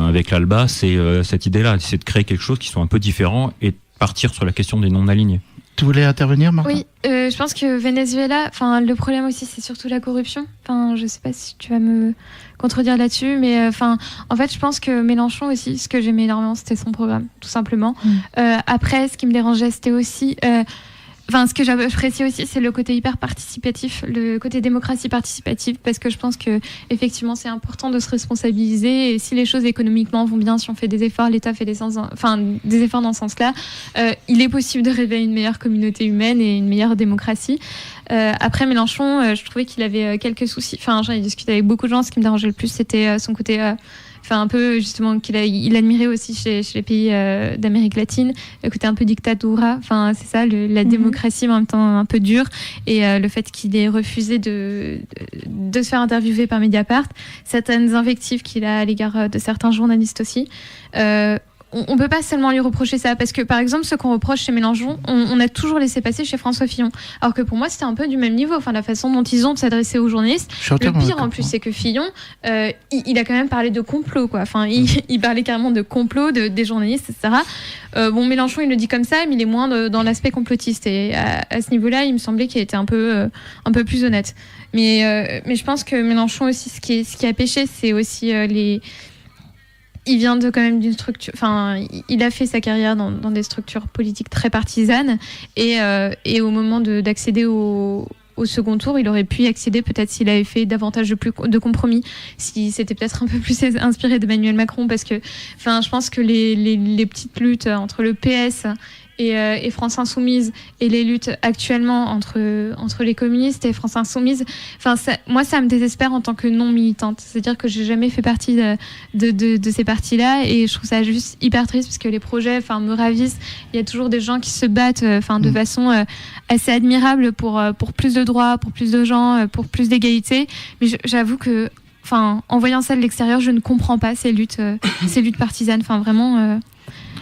Avec l'ALBA, c'est cette idée-là, c'est de créer quelque chose qui soit un peu différent et partir sur la question des non-alignés. Tu voulais intervenir, Martin ? Oui, je pense que Venezuela, le problème aussi, c'est surtout la corruption. Je sais pas si tu vas me contredire là-dessus, mais en fait, je pense que Mélenchon aussi, ce que j'aimais énormément, c'était son programme, tout simplement. Après, ce qui me dérangeait, c'était aussi Enfin, ce que j'apprécie aussi, c'est le côté hyper participatif, le côté démocratie participative, parce que je pense que effectivement, c'est important de se responsabiliser. Et si les choses économiquement vont bien, si on fait des efforts, l'État fait des efforts dans ce sens-là, il est possible de rêver à une meilleure communauté humaine et une meilleure démocratie. Après Mélenchon, je trouvais qu'il avait quelques soucis. Enfin, j'en ai discuté avec beaucoup de gens. Ce qui me dérangeait le plus, c'était son côté. Un peu justement il admirait aussi chez les pays d'Amérique latine le côté un peu dictatura, c'est ça, la démocratie mais en même temps un peu dure, et le fait qu'il ait refusé de se faire interviewer par Mediapart, certaines invectives qu'il a à l'égard de certains journalistes aussi. On peut pas seulement lui reprocher ça, parce que par exemple ce qu'on reproche chez Mélenchon, on a toujours laissé passer chez François Fillon, alors que pour moi c'était un peu du même niveau, la façon dont ils ont de s'adresser aux journalistes. Le pire en plus, c'est que Fillon il a quand même parlé de complot, quoi. Il parlait carrément de complot des journalistes, etc. Mélenchon il le dit comme ça, mais il est moins dans l'aspect complotiste, et à ce niveau-là il me semblait qu'il était un peu plus honnête, mais je pense que Mélenchon aussi, ce qui a péché, c'est aussi il vient quand même d'une structure. Il a fait sa carrière dans des structures politiques très partisanes, et au moment d'accéder au second tour, il aurait pu y accéder peut-être s'il avait fait davantage de compromis, si c'était peut-être un peu plus inspiré d'Emmanuel Macron, parce que, je pense que les petites luttes entre le PS et France Insoumise, et les luttes actuellement entre les communistes et France Insoumise, moi ça me désespère en tant que non militante, c'est-à-dire que j'ai jamais fait partie de ces partis-là, et je trouve ça juste hyper triste, parce que les projets me ravissent. Il y a toujours des gens qui se battent de façon assez admirable pour plus de droits, pour plus de gens, pour plus d'égalité, mais j'avoue que en voyant ça de l'extérieur, je ne comprends pas ces luttes partisanes, vraiment.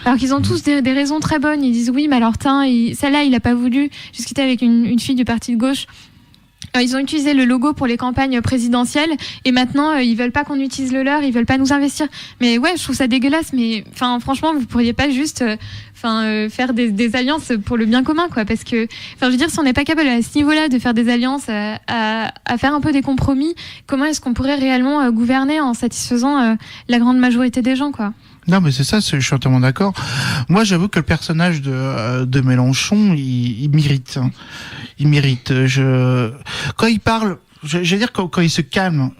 Alors qu'ils ont tous des raisons très bonnes. Ils disent oui, mais alors celle-là, il n'a pas voulu discuter avec une fille du parti de gauche. Ils ont utilisé le logo pour les campagnes présidentielles, et maintenant ils veulent pas qu'on utilise le leur, ils veulent pas nous investir. Mais ouais, je trouve ça dégueulasse. Mais franchement, vous pourriez pas juste faire des alliances pour le bien commun, quoi. Parce que, je veux dire, si on n'est pas capable à ce niveau-là de faire des alliances, à faire un peu des compromis, comment est-ce qu'on pourrait réellement gouverner en satisfaisant la grande majorité des gens, quoi? Non, mais c'est ça, je suis entièrement d'accord. Moi, j'avoue que le personnage de Mélenchon, il mérite. Il mérite. Quand il parle, je veux dire, quand il se calme,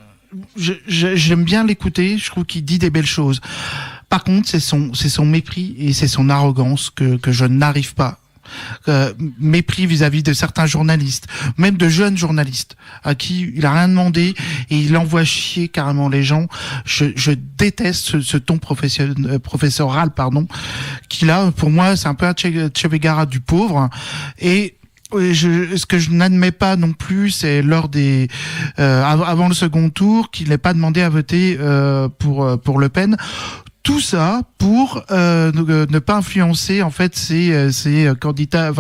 j'aime bien l'écouter. Je trouve qu'il dit des belles choses. Par contre, c'est son mépris et c'est son arrogance que je n'arrive pas. Mépris vis-à-vis de certains journalistes, même de jeunes journalistes à qui il a rien demandé et il envoie chier carrément les gens. Je déteste ce ton professoral, qu'il a. Pour moi, c'est un peu un Che Guevara du pauvre. Et ce que je n'admets pas non plus, c'est lors avant le second tour, qu'il n'ait pas demandé à voter pour Le Pen. Tout ça pour ne pas influencer en fait ses candidats,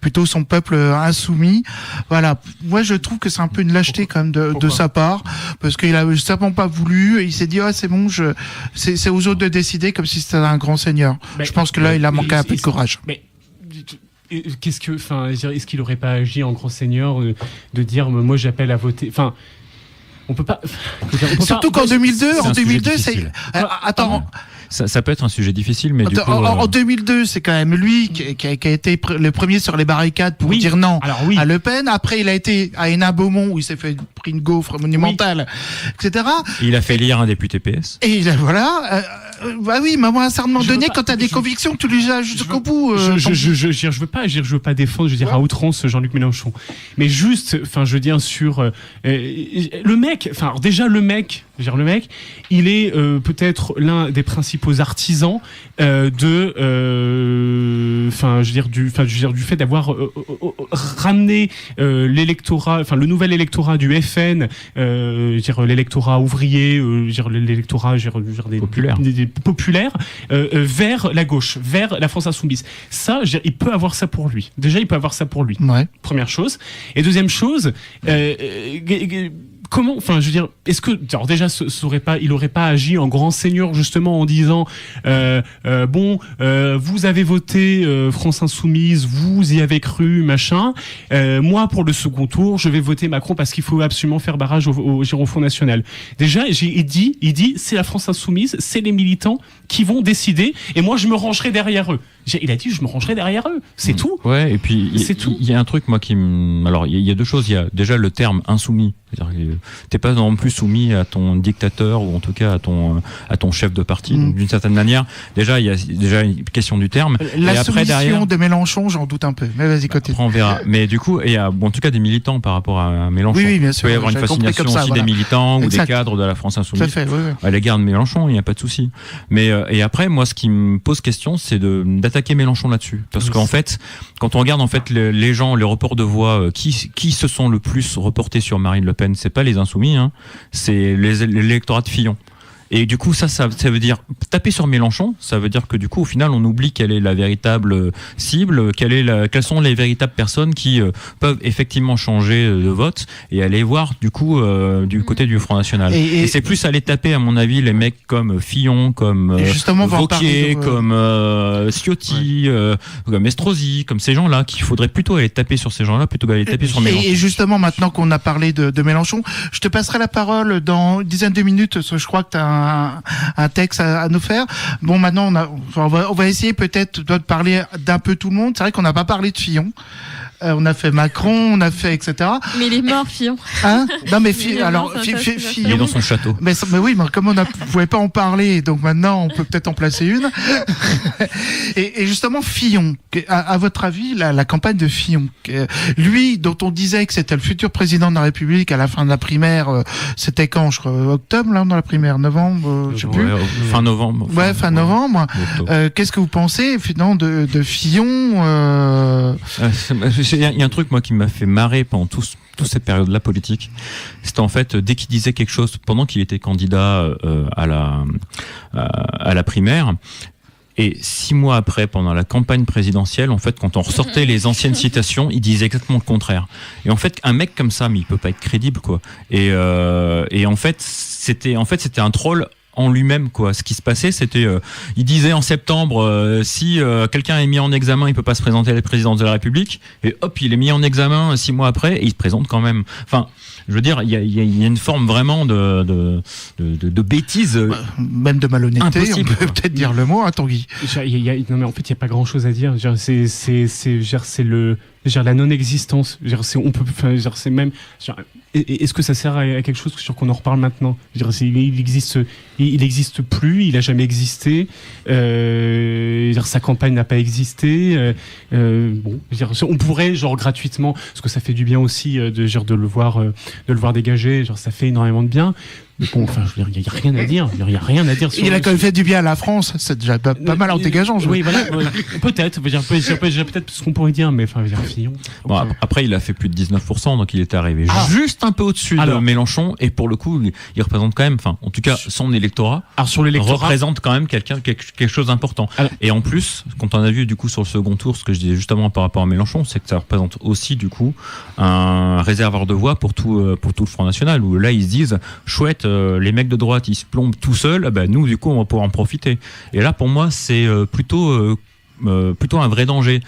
plutôt son peuple insoumis. Voilà. Moi, je trouve que c'est un peu une lâcheté quand même de sa part, parce qu'il a simplement pas voulu. Et il s'est dit c'est bon, c'est aux autres de décider, comme si c'était un grand seigneur. Je pense que là, il a manqué un peu de courage. Mais est-ce qu'il aurait pas agi en grand seigneur de dire moi j'appelle à voter, on peut pas. Surtout qu'en 2002, c'est. Attends. Ça peut être un sujet difficile, mais en 2002, c'est quand même lui qui a été le premier sur les barricades pour dire non à Le Pen. Après, il a été à Hénin-Beaumont où il s'est pris une gaufre monumentale, etc. Il a fait lire un député PS. Et voilà. Oui, mais à un certain moment donné, quand t'as des convictions, tu les as jusqu'au bout. Je veux pas défendre, à outrance Jean-Luc Mélenchon. Mais juste, je veux dire, sur le mec, le mec, il est peut-être l'un des principaux artisans du fait d'avoir ramené l'électorat, le nouvel électorat du FN, l'électorat ouvrier, l'électorat populaire, vers la gauche, vers la France insoumise. Ça, il peut avoir ça pour lui. Déjà, il peut avoir ça pour lui. Ouais. Première chose. Et deuxième chose, comment, est-ce que, déjà, il aurait pas agi en grand seigneur, justement, en disant, vous avez voté France Insoumise, vous y avez cru, machin. Moi, pour le second tour, je vais voter Macron parce qu'il faut absolument faire barrage au Front National. Déjà, il dit, c'est la France Insoumise, c'est les militants qui vont décider, et moi, je me rangerai derrière eux. Il a dit je me rangerai derrière eux, c'est tout. Ouais, et puis il y a un truc moi alors il y a deux choses, il y a déjà le terme insoumis, c'est-à-dire que t'es pas non plus soumis à ton dictateur ou en tout cas à ton chef de parti. Donc, d'une certaine manière, déjà il y a déjà une question du terme. La et après derrière de Mélenchon, j'en doute un peu. Mais vas-y, côté. Après, on verra. Mais du coup, il y a en tout cas des militants par rapport à Mélenchon. Oui, bien sûr. Il peut y avoir une fascination aussi des militants ou des cadres de la France insoumise. Tout à fait, oui. À l'égard de Mélenchon, il n'y a pas de souci. Mais et après, moi, ce qui me pose question, c'est d'attaquer Mélenchon là-dessus, parce qu'en fait, quand on regarde en fait les gens, les reports de voix, qui se sont le plus reportés sur Marine Le Pen, c'est pas les insoumis, hein, c'est l'électorat de Fillon. Et du coup, ça veut dire taper sur Mélenchon. Ça veut dire que du coup, au final, on oublie quelle est la véritable cible, quelles sont les véritables personnes qui peuvent effectivement changer de vote et aller voir du coup du côté du Front National. Et c'est plus aller taper, à mon avis, les mecs comme Fillon, comme Wauquiez, comme Ciotti, comme Estrosi, comme ces gens-là, qu'il faudrait plutôt aller taper sur ces gens-là plutôt qu'aller taper sur Mélenchon. Et justement, maintenant qu'on a parlé de Mélenchon, je te passerai la parole dans une dizaine de minutes, parce que je crois que tu as un texte à nous faire. Bon, maintenant, on va essayer peut-être de parler d'un peu tout le monde. C'est vrai qu'on n'a pas parlé de Fillon. On a fait Macron, on a fait etc. Mais il est mort, Fillon. Hein? Non, mais Fillon. Il est dans son château. Mais oui, mais comme on ne pouvait pas en parler, donc maintenant on peut peut-être en placer une. et justement, Fillon, à votre avis, la campagne de Fillon, lui, dont on disait que c'était le futur président de la République à la fin de la primaire, c'était quand, je crois, octobre, là, dans la primaire, novembre, je sais plus. Fin novembre. Ouais, fin novembre. Qu'est-ce que vous pensez, finalement, de Fillon Il y a un truc moi qui m'a fait marrer pendant toute cette période-là politique. C'était en fait dès qu'il disait quelque chose pendant qu'il était candidat à la primaire. Et 6 mois après, pendant la campagne présidentielle, en fait, quand on ressortait les anciennes citations, il disait exactement le contraire. Et en fait, un mec comme ça, mais il peut pas être crédible, quoi. Et en fait, c'était un troll en lui-même, quoi. Ce qui se passait, c'était il disait en septembre si quelqu'un est mis en examen, il peut pas se présenter à la présidence de la République, et hop, il est mis en examen 6 mois après et il se présente quand même. Enfin, je veux dire, il y a une forme vraiment de bêtise, même de malhonnêteté, impossible, on peut peut-être dire le mot, hein, Tanguy. Non, mais en fait, il y a pas grand-chose à dire. C'est la non-existence. C'est même. Est-ce que ça sert à quelque chose sur qu'on en reparle maintenant? Il existe plus, il a jamais existé. Sa campagne n'a pas existé. On pourrait gratuitement, parce que ça fait du bien aussi de le voir dégager. Ça fait énormément de bien. Mais bon, enfin, je veux dire, il n'y a rien à dire. Il n'y a rien à dire. Il a quand même fait du bien à la France. C'est déjà pas mal en dégageant. Oui, voilà. Peut-être ce qu'on pourrait dire, mais enfin, Fillon. Bon, après, il a fait plus de 19%, donc il était arrivé juste un peu au-dessus de Mélenchon, et pour le coup, il représente quand même, enfin, en tout cas, son électorat. Alors, sur l'électorat, représente quand même quelque chose d'important. Et en plus, quand on a vu du coup sur le second tour, ce que je disais justement par rapport à Mélenchon, c'est que ça représente aussi du coup un réservoir de voix pour tout le Front National, où là ils se disent chouette. Les mecs de droite ils se plombent tout seuls, nous du coup on va pouvoir en profiter. Et là pour moi c'est plutôt un vrai danger,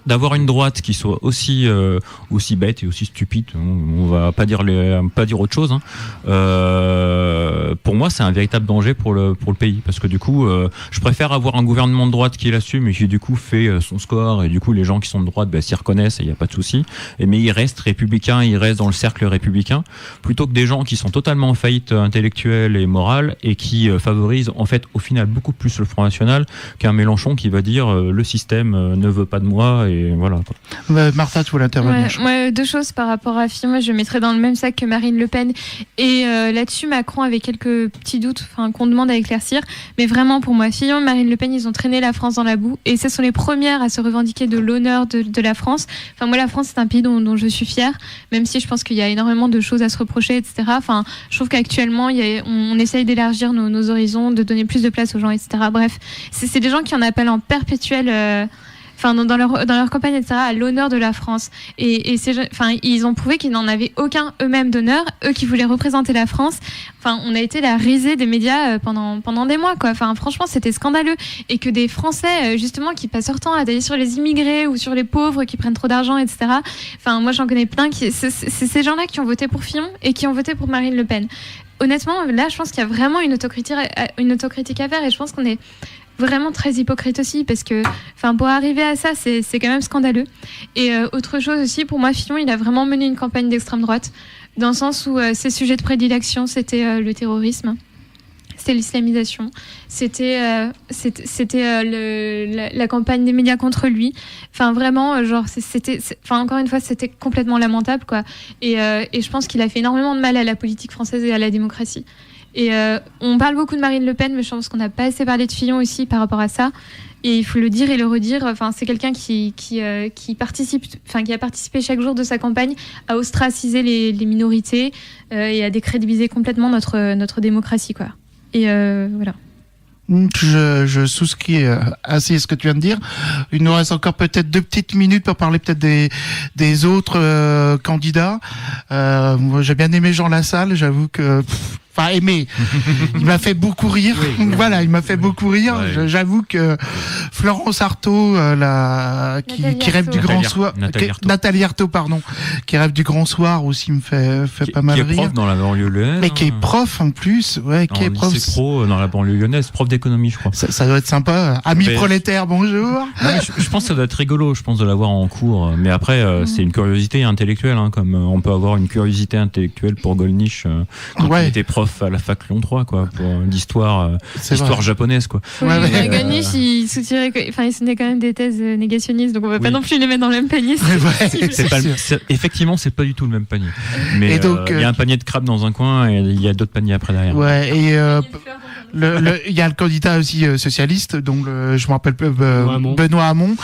d'avoir une droite qui soit aussi bête et aussi stupide. On va pas dire autre chose. Hein. Pour moi, c'est un véritable danger pour le pays, parce que du coup, je préfère avoir un gouvernement de droite qui l'assume et qui du coup fait son score, et du coup les gens qui sont de droite s'y reconnaissent et il y a pas de souci. Mais ils restent républicains, ils restent dans le cercle républicain, plutôt que des gens qui sont totalement en faillite intellectuelle et morale et qui favorisent en fait au final beaucoup plus le Front National qu'un Mélenchon qui va dire le système ne veut pas de moi, et voilà. Martha, tu voulais intervenir? Moi, 2 choses par rapport à Fillon. Moi, je mettrais dans le même sac que Marine Le Pen. Et là-dessus, Macron avait quelques petits doutes, qu'on demande à éclaircir. Mais vraiment, pour moi, Fillon et Marine Le Pen, ils ont traîné la France dans la boue. Et ce sont les premières à se revendiquer de l'honneur de la France. Enfin, moi, la France, c'est un pays dont je suis fière, même si je pense qu'il y a énormément de choses à se reprocher, etc. Enfin, je trouve qu'actuellement, on essaye d'élargir nos horizons, de donner plus de place aux gens, etc. Bref, c'est des gens qui en appellent en perpétuel dans leur campagne, etc., à l'honneur de la France. Et ils ont prouvé qu'ils n'en avaient aucun eux-mêmes d'honneur, eux qui voulaient représenter la France. Enfin, on a été la risée des médias pendant des mois, quoi. Enfin, franchement, c'était scandaleux. Et que des Français, justement, qui passent leur temps à tailler sur les immigrés ou sur les pauvres qui prennent trop d'argent, etc. Enfin, moi, j'en connais plein c'est ces gens-là qui ont voté pour Fillon et qui ont voté pour Marine Le Pen. Honnêtement, là, je pense qu'il y a vraiment une autocritique à faire, et je pense qu'on est vraiment très hypocrite aussi, parce que pour arriver à ça, c'est quand même scandaleux. Et autre chose aussi, pour moi, Fillon, il a vraiment mené une campagne d'extrême droite, dans le sens où ses sujets de prédilection, c'était le terrorisme, c'était l'islamisation, c'était la campagne des médias contre lui. Vraiment, encore une fois, c'était complètement lamentable, quoi. Et je pense qu'il a fait énormément de mal à la politique française et à la démocratie. Et on parle beaucoup de Marine Le Pen, mais je pense qu'on n'a pas assez parlé de Fillon aussi par rapport à ça. Et il faut le dire et le redire. C'est quelqu'un qui a participé chaque jour de sa campagne à ostraciser les minorités et à décrédibiliser complètement notre démocratie, quoi. Et voilà. Je souscris assez à ce que tu viens de dire. Il nous reste encore peut-être 2 petites minutes pour parler peut-être des autres candidats. Moi, j'ai bien aimé Jean Lassalle, j'avoue que... aimé. Il m'a fait beaucoup rire. Oui. Voilà, il m'a fait beaucoup rire. Ouais. J'avoue que Florence Artaud, qui rêve du grand soir, Nathalie Arthaud, pardon, qui rêve du grand soir aussi me fait pas mal rire. Qui est prof dans la banlieue lyonnaise. Mais qui est prof en plus, ouais, qui est prof. C'est pro dans la banlieue lyonnaise, prof d'économie, je crois. Ça doit être sympa. Amis prolétaires, bonjour. Non, je pense que ça doit être rigolo, de l'avoir en cours. Mais après, c'est une curiosité intellectuelle, comme on peut avoir une curiosité intellectuelle pour Gollnisch quand il était prof à la fac Lyon 3, quoi, pour l'histoire japonaise, quoi. Gollnisch, il soutenait quand même des thèses négationnistes, donc on va pas non plus les mettre dans le même panier. Effectivement, c'est pas du tout le même panier. Mais il y a un panier de crabes dans un coin et il y a d'autres paniers après derrière. Ouais, et il y a le candidat aussi socialiste, donc je me rappelle Benoît Hamon,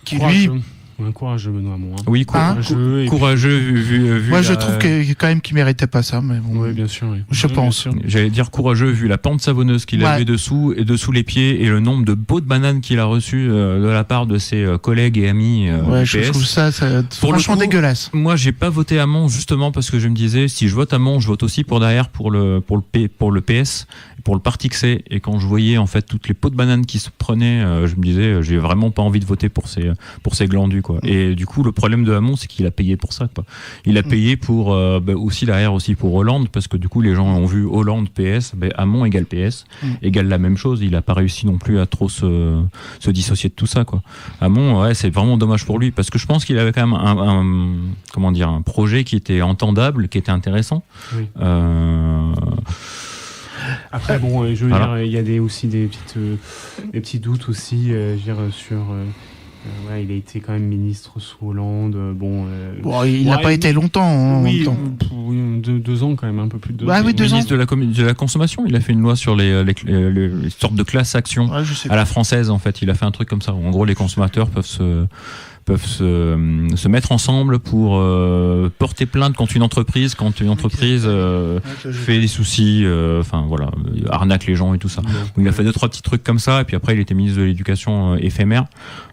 qui lui. Un courageux Benoît Hamon. Oui, courageux vu moi, je trouve quand même qu'il méritait pas ça, mais bon. Oui, bien sûr. Oui. Je pense. J'allais dire courageux vu la pente savonneuse qu'il avait dessous les pieds et le nombre de pots de bananes qu'il a reçus de la part de ses collègues et amis. Je trouve ça franchement dégueulasse. Moi, j'ai pas voté Hamon justement parce que je me disais si je vote Hamon, je vote aussi pour derrière pour le PS. Pour le parti que c'est, et quand je voyais en fait toutes les pots de bananes qui se prenaient, je me disais j'ai vraiment pas envie de voter pour ces glandus, quoi. Et du coup le problème de Hamon, c'est qu'il a payé pour ça, quoi. Il a payé pour aussi derrière aussi pour Hollande, parce que du coup les gens ont vu Hollande PS, Hamon égale PS égale la même chose. Il a pas réussi non plus à trop se dissocier de tout ça, quoi. Hamon, c'est vraiment dommage pour lui, parce que je pense qu'il avait quand même un projet qui était entendable, qui était intéressant. Oui. Après, je veux dire, il y a aussi des petits doutes aussi, sur. Il a été quand même ministre sous Hollande. Il n'a pas été longtemps. En même temps. 2 ans quand même, un peu plus de 2 ans. Ministre de la consommation, il a fait une loi sur les sortes de classe action à la française, en fait. Il a fait un truc comme ça. En gros, les consommateurs peuvent se mettre ensemble pour porter plainte contre une entreprise quand une entreprise fait des soucis, arnaque les gens et tout ça. Il a fait 2-3 petits trucs comme ça, et puis après il était ministre de l'éducation éphémère.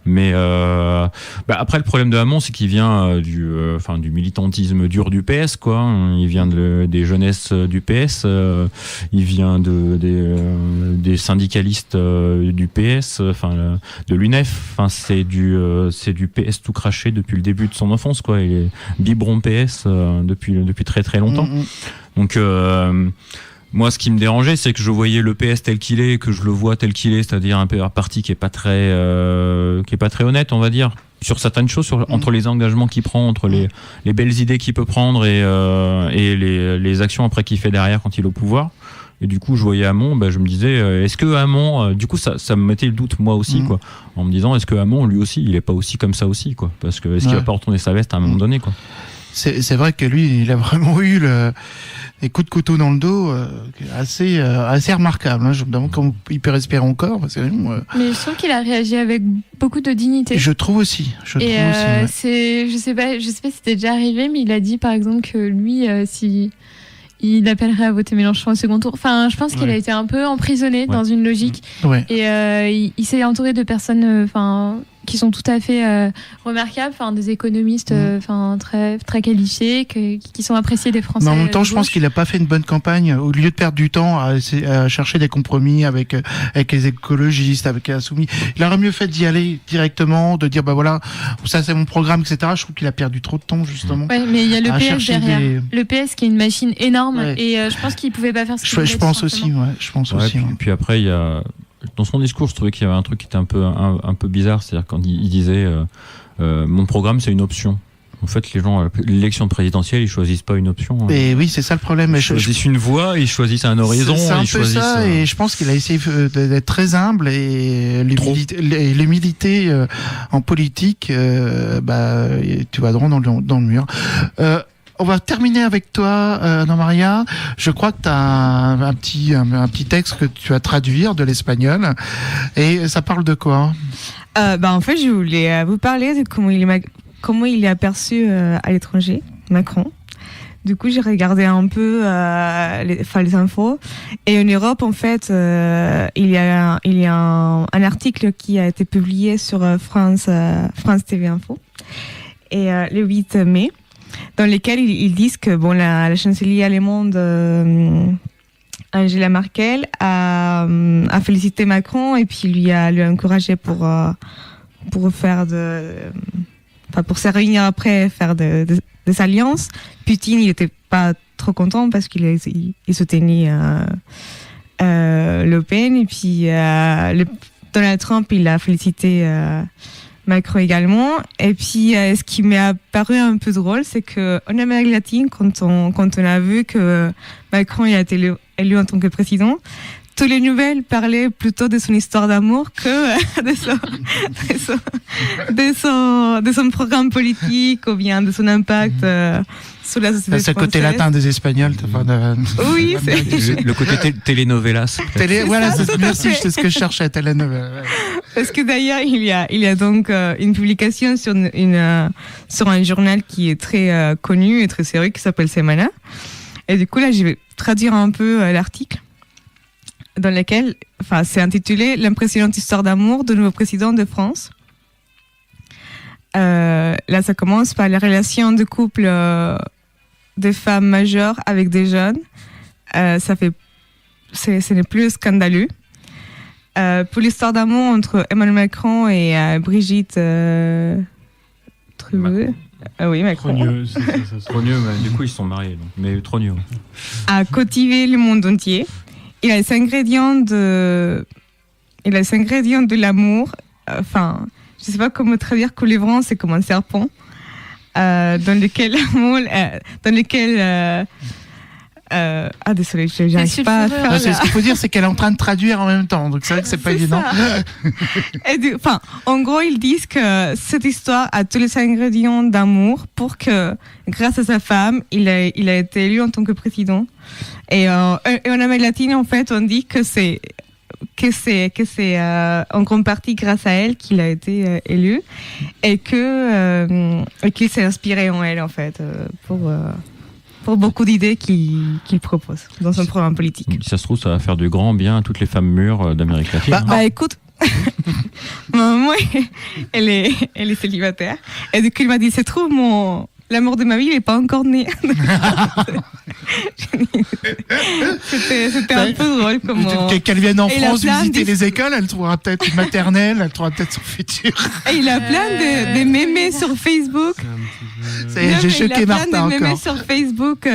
Mais après le problème de Hamon, c'est qu'il vient du militantisme dur du PS, quoi. Il vient des jeunesses du PS, il vient des syndicalistes du PS, de l'UNEF. C'est du PS tout craché depuis le début de son enfance, quoi. Il est biberon PS depuis très très longtemps. Donc moi, ce qui me dérangeait, c'est que je voyais le PS tel qu'il est, que je le vois tel qu'il est, c'est-à-dire un parti qui est pas très honnête, on va dire, sur certaines choses, entre les engagements qu'il prend, entre les belles idées qu'il peut prendre et les actions après qu'il fait derrière quand il est au pouvoir. Et du coup, je voyais Hamon, je me disais, est-ce que Hamon, du coup, ça me mettait le doute, moi aussi, quoi, en me disant, est-ce que Hamon, lui aussi, il est pas aussi comme ça aussi, quoi, parce que est-ce qu'il va pas retourner sa veste à un moment donné, quoi. C'est vrai que lui, il a vraiment eu des coups de couteau dans le dos assez remarquables. Je me demande comment il peut respirer encore. Parce que, mais je trouve qu'il a réagi avec beaucoup de dignité. Je trouve aussi. Je sais pas si c'était déjà arrivé, mais il a dit par exemple que lui, il appellerait à voter Mélenchon au second tour. Je pense qu'il a été un peu emprisonné dans une logique. Ouais. Et il s'est entouré de personnes qui sont tout à fait remarquables, des économistes très, très qualifiés, qui sont appréciés des Français. Mais en même temps, je pense qu'il n'a pas fait une bonne campagne. Au lieu de perdre du temps à chercher des compromis avec les écologistes, avec les insoumis, il aurait mieux fait d'y aller directement, de dire ça c'est mon programme, etc. Je trouve qu'il a perdu trop de temps, justement. Ouais, mais il y a le PS derrière. Le PS qui est une machine énorme, et je pense qu'il ne pouvait pas faire ce qu'il voulait. Je pense aussi. Puis après, il y a Dans son discours, je trouvais qu'il y avait un truc qui était un peu bizarre, c'est-à-dire quand il disait mon programme, c'est une option. En fait, les gens, l'élection présidentielle, ils choisissent pas une option. Et oui, c'est ça le problème. Ils choisissent une voie, ils choisissent un horizon. C'est un ils peu choisissent ça, et je pense qu'il a essayé d'être très humble, et l'humilité en politique, tu vas droit dans le mur. On va terminer avec toi, Maria. Je crois que tu as un petit texte que tu vas traduire de l'espagnol. Et ça parle de quoi ? En fait, je voulais vous parler de comment il est aperçu à l'étranger, Macron. Du coup, j'ai regardé un peu les infos. Et en Europe, en fait, il y a un article qui a été publié sur France TV Info, et le 8 mai, dans lequel ils disent que la chancelière allemande Angela Merkel a félicité Macron, et puis lui a encouragé pour se réunir après, faire des alliances. Poutine, il n'était pas trop content parce qu'il soutenait Le Pen, et puis Donald Trump, il a félicité Macron également. Et puis, ce qui m'est apparu un peu drôle, c'est qu'en Amérique latine, quand on a vu que Macron a été élu en tant que président, toutes les nouvelles parlaient plutôt de son histoire d'amour que de son programme politique, ou bien de son impact sur la société française. C'est le côté latin des Espagnols. Oui, c'est le côté telenovelas. Voilà, merci, c'est ce que je cherchais, telenovelas. Parce que d'ailleurs, il y a donc une publication sur un journal qui est très connu et très sérieux, qui s'appelle Semana. Et du coup, là, je vais traduire un peu l'article, dans lequel, c'est intitulé « L'impressionnante histoire d'amour du nouveau président de France ». Là, ça commence par la relation de couple de femmes majeures avec des jeunes. Ce n'est plus scandaleux. Pour l'histoire d'amour entre Emmanuel Macron et Brigitte Macron. Oui, Macron. Trogneux, du coup, ils sont mariés, donc. Mais Trogneux. A cautivé le monde entier. Il a les ingrédients de l'amour. Je sais pas comment traduire coulevrant, c'est comme un serpent, dans lequel l'amour, désolé, j'arrive pas à faire. Ce qu'il faut dire, c'est qu'elle est en train de traduire en même temps, donc c'est vrai que c'est pas évident. En gros, ils disent que cette histoire a tous les ingrédients d'amour pour que, grâce à sa femme, il a été élu en tant que président. Et en Amérique latine, en fait, on dit que c'est en grande partie grâce à elle qu'il a été élu, et qu'il s'est inspiré en elle, en fait, pour beaucoup d'idées qu'il propose dans son programme politique. Si ça se trouve, ça va faire du grand bien à toutes les femmes mûres d'Amérique latine. Écoute, moi, elle est célibataire, et du coup, il m'a dit, c'est trop l'amour de ma vie, il n'est pas encore né. C'était un peu drôle. Qu'elle vienne en France visiter les écoles, elle trouvera peut-être une maternelle, elle trouvera peut-être son futur. Et il a plein de mémés sur Facebook. J'ai choqué Martin encore. Il a plein de mémés sur Facebook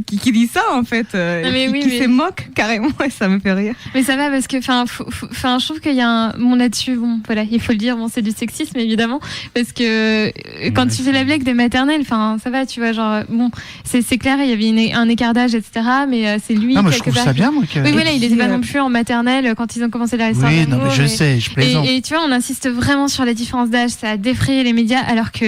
qui disent ça, en fait. Qui se moquent carrément, et ça me fait rire. Mais ça va, parce que je trouve qu'il y a là-dessus, il faut le dire, c'est du sexisme, évidemment, parce que quand tu fais la blague des maternelles, ça va, tu vois, genre, c'est clair, il y avait un écart d'âge, etc., mais c'est lui. Non, moi je trouve ça bien, moi. Oui, voilà, il n'était pas non plus en maternelle quand ils ont commencé la restauration. Oui, non, mais je sais, je plaisante. Et tu vois, on insiste vraiment sur la différence d'âge, ça a défrayé les médias, alors que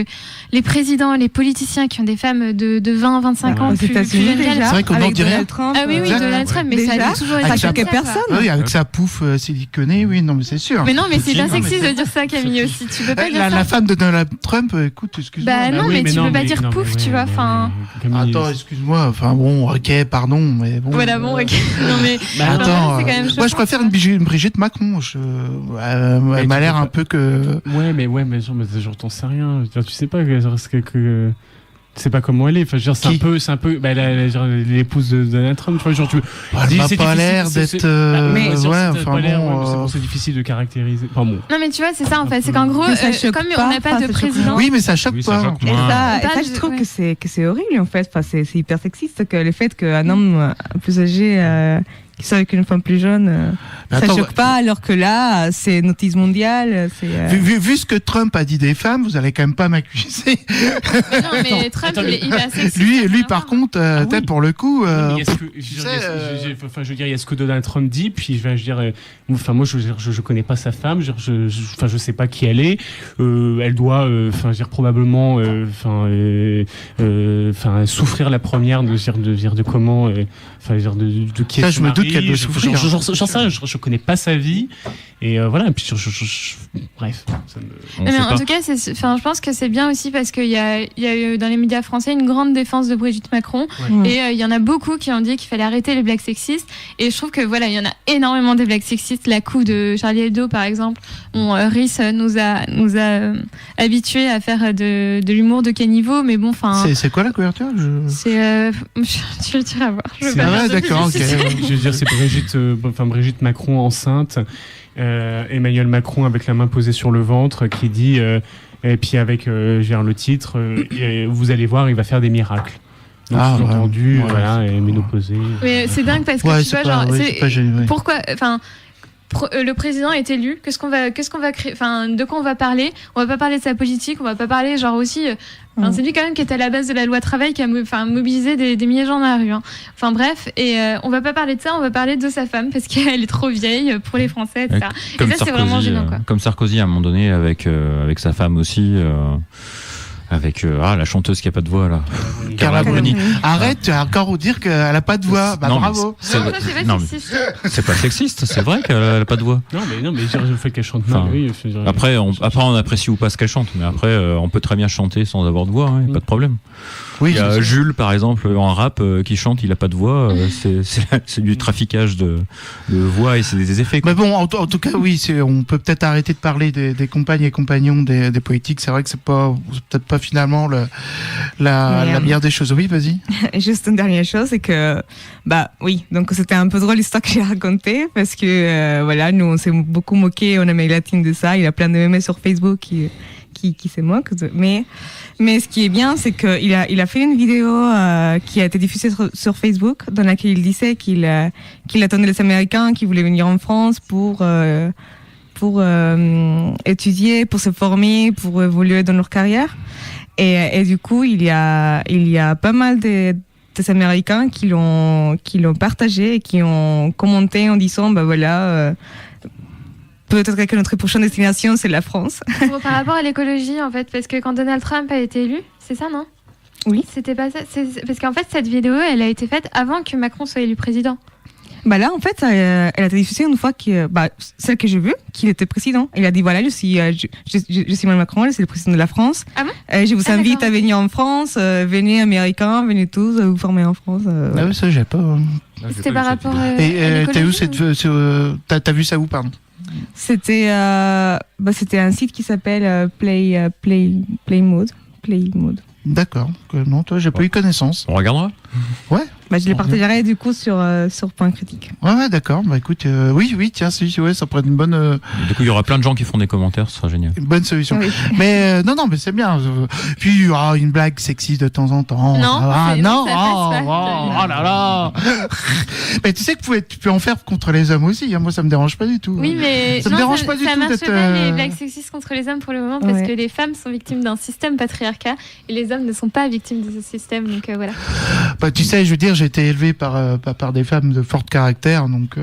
les présidents, les politiciens qui ont des femmes de 20, 25 ans, plus jeunes, c'est vrai qu'on n'en dit rien. Ah oui, Donald Trump, mais ça a toujours été. Ça choquait personne. Oui, avec sa pouffe siliconée, oui, non, mais c'est sûr. Mais non, mais c'est bien sexiste de dire ça, Camille, aussi. Tu peux pas dire ça. La femme de Donald Trump, écoute, excuse-moi. Bah non, mais tu peux pas dire pouf, tu vois, Attends, excuse-moi, ok, pardon, mais bon. Voilà, bon, ok. Non, mais. Attends, moi je préfère une Brigitte Macron. Elle m'a l'air un peu que. Ouais, mais genre, t'en sais rien. Tu sais pas que tu sais pas comment elle est. Enfin, genre, c'est un peu l'épouse de Donald Trump. Tu vois, genre, elle m'a pas l'air d'être. C'est difficile de caractériser. Enfin, bon. Non, mais tu vois, c'est ça en fait. C'est qu'en gros, comme on n'a pas de président. Oui, mais ça choque pas. Et ça, je trouve que c'est horrible en fait. C'est hyper sexiste que le fait qu'un homme plus âgé qui sort avec une femme plus jeune, ça Attends, choque pas, alors que là, c'est notice mondiale. Vu ce que Trump a dit des femmes, vous allez quand même pas m'accuser. Mais non, mais Trump, il est assez sexiste, Lui, hein. par contre, Ah oui. peut-être pour le coup. Non, mais il y a ce que- tu je veux sais, dire, enfin, je veux dire, il y a ce que Donald Trump dit, puis moi, je connais pas sa femme, je sais pas qui elle est. Elle doit, probablement, souffrir la première de comment, de qui Ça, est je son me doute mari. qu'elle doit souffrir. J'en sais rien, je connais pas sa vie, et voilà. Et puis bref. Ça me- On Non, sait mais en pas. tout cas, je pense que c'est bien aussi parce qu'il y a eu dans les médias français une grande défense de Brigitte Macron. Et il y en a beaucoup qui ont dit qu'il fallait arrêter les blagues sexistes. Et je trouve que voilà, il y en a énormément des blagues sexistes. La couve de Charlie Hebdo, par exemple, Rhys nous a habitués à faire de l'humour de caniveau. Mais bon, enfin, c'est quoi la couverture c'est tu le diras voir. Je veux C'est- pas Ah ouais, dire de d'accord, ok. publicité. Je veux dire, c'est Brigitte Macron enceinte, Emmanuel Macron avec la main posée sur le ventre, qui dit, et puis avec le titre, vous allez voir, il va faire des miracles. Donc, Ah, sous-entendu, ouais. voilà, et ménopausée. Mais c'est dingue parce que Ouais, tu vois, c'est pas, genre, oui, c'est- c'est pas génial. pourquoi, enfin, le président est élu. Qu'est-ce qu'on va créer, enfin, de quoi on va parler? On va pas parler de sa politique, on va pas parler, genre aussi. C'est lui quand même qui était à la base de la loi travail, qui a mobilisé des milliers de gens dans la rue. Hein. Enfin bref, et on va pas parler de ça, on va parler de sa femme parce qu'elle est trop vieille pour les Français, etc. Et ça, c'est vraiment gênant, quoi. Comme Sarkozy à un moment donné avec sa femme aussi. Avec la chanteuse qui a pas de voix là. Carla Bruni. Bruni. Arrête, tu as encore dire qu'elle a pas de voix. Bah, Non, mais bravo. c'est- Non, ça, c'est pas non, mais sexiste. c'est pas sexiste, c'est vrai qu'elle a pas de voix. Non, mais je veux dire, le fait qu'elle chante mal, Enfin, oui. Après, on apprécie ou pas ce qu'elle chante, mais après, on peut très bien chanter sans avoir de voix, hein, y a pas de problème. Oui, Il y a c'est- Jules, par exemple, en rap, qui chante, il a pas de voix, c'est du traficage de voix et c'est des effets. quoi. Mais bon, en tout cas, oui, on peut peut-être arrêter de parler des compagnes et compagnons des politiques. C'est vrai que c'est peut-être pas finalement la meilleure des choses. Oui, vas-y. Juste une dernière chose, c'est que, oui, donc c'était un peu drôle l'histoire que j'ai racontée, parce que, voilà, nous, on s'est beaucoup moqué en Amérique latine de ça. Il y a plein de mèmes sur Facebook qui se moquent. Mais ce qui est bien, c'est qu'il a fait une vidéo qui a été diffusée sur Facebook, dans laquelle il disait qu'il attendait les Américains qui voulaient venir en France pour étudier, pour se former, pour évoluer dans leur carrière. Et du coup, il y a pas mal des Américains qui l'ont partagé et qui ont commenté en disant, peut-être que notre prochaine destination, c'est la France. Par rapport à l'écologie, en fait, parce que quand Donald Trump a été élu, c'est ça, non? Oui. C'était pas ça. Parce qu'en fait, cette vidéo, elle a été faite avant que Macron soit élu président. Là, en fait, elle a été diffusée une fois celle que j'ai vue, qu'il était président. Il a dit, voilà, je suis Emmanuel Macron, je suis le président de la France. Ah bon? Je vous invite d'accord. à venir en France, venez Américains, venez tous, vous former en France. Ah oui, ça, j'ai pas. C'était par rapport à Et t'as où l'écologie, t'as vu ça où, pardon? C'était un site qui s'appelle Play Mode. D'accord. Non, toi, j'ai pas eu connaissance. On regardera. Je les partagerai du coup sur Point Critique. Ouais, d'accord. Bah écoute, oui, tiens, ouais, ça pourrait être une bonne Du coup, il y aura plein de gens qui font des commentaires, ce sera génial. solution. Oui. Mais non, mais c'est bien. Puis une blague sexiste de temps en temps. Non, Ah, c'est- non, ça passe pas. oh là là. Mais tu sais que tu peux en faire contre les hommes aussi. Hein. Moi, ça me dérange pas du tout. Oui, mais Ça me dérange pas du ça tout marche d'être, pas les blagues sexistes contre les hommes pour le moment parce Ouais. que les femmes sont victimes d'un système patriarcat et les hommes ne sont pas victimes de ce système. Donc voilà. Bah, tu sais, je veux dire, j'ai été élevé par des femmes de fort caractère, donc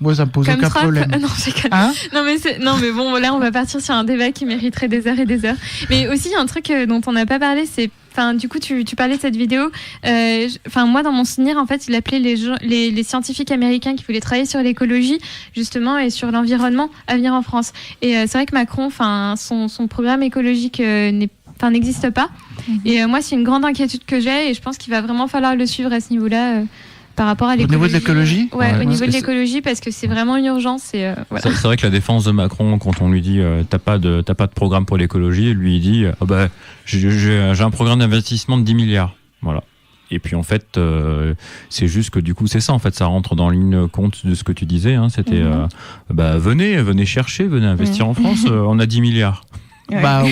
moi, ça me pose Comme aucun Trump. problème. Non, je déconne. Hein? Non, mais bon, là, on va partir sur un débat qui mériterait des heures et des heures. Mais aussi, il y a un truc dont on n'a pas parlé, c'est. Enfin, du coup, tu parlais de cette vidéo. Moi, dans mon souvenir, en fait, il appelait les scientifiques américains qui voulaient travailler sur l'écologie, justement, et sur l'environnement à venir en France. Et c'est vrai que Macron, son programme écologique n'existe pas. Et moi, c'est une grande inquiétude que j'ai, et je pense qu'il va vraiment falloir le suivre à ce niveau-là. Par rapport à l'écologie. Au niveau de l'écologie? Ouais, Ouais, au niveau de c'est- l'écologie, parce que c'est vraiment une urgence. Et, voilà. C'est vrai que la défense de Macron, quand on lui dit t'as pas de programme pour l'écologie, lui il dit j'ai un programme d'investissement de 10 milliards. Voilà. Et puis en fait, c'est juste que du coup c'est ça, en fait, ça rentre dans ligne compte de ce que tu disais. Hein, c'était venez chercher, venez investir en France, on a 10 milliards. Ouais. Bah,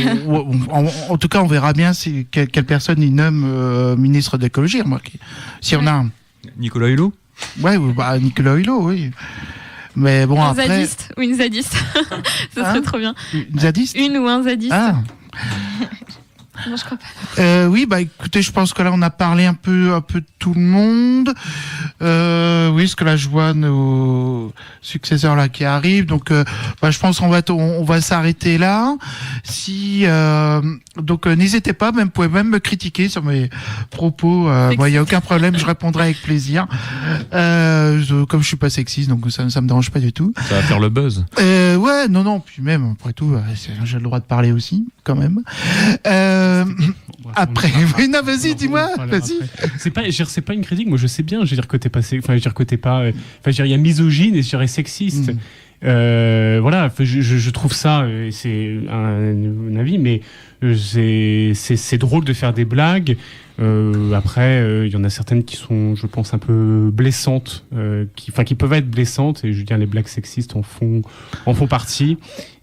en tout cas, on verra bien quelle personne il nomme ministre de l'écologie, remarquez. Si on a un. Nicolas Hulot. Ouais, bah, Nicolas Hulot, oui. Mais bon, Un après... zadiste ou une zadiste. Ça serait trop bien. Une zadiste ? Une ou un zadiste. Ah. Non, je crois pas. Oui, bah écoutez, je pense que là on a parlé un peu de tout le monde. Oui, parce que là je vois nos successeurs là qui arrivent, donc bah, je pense qu'on va s'arrêter là. Si donc n'hésitez pas, vous pouvez même me critiquer sur mes propos. Moi, il y a aucun problème, je répondrai avec plaisir. Comme je suis pas sexiste, donc ça me dérange pas du tout. Ça va faire le buzz. Ouais, non, puis même après tout, j'ai le droit de parler aussi, quand même. Après, oui, non, vas-y, dis-moi, vas-y. C'est pas une critique. Moi, je sais bien. Je veux dire que t'es passé. Enfin, je veux dire que t'es pas. Enfin, je veux dire, il y a misogyne et je dirais sexiste. Voilà. Je trouve ça. C'est un avis, mais c'est drôle de faire des blagues. Après, il y en a certaines qui sont, je pense, un peu blessantes, qui peuvent être blessantes. Et je veux dire, les blagues sexistes en font partie.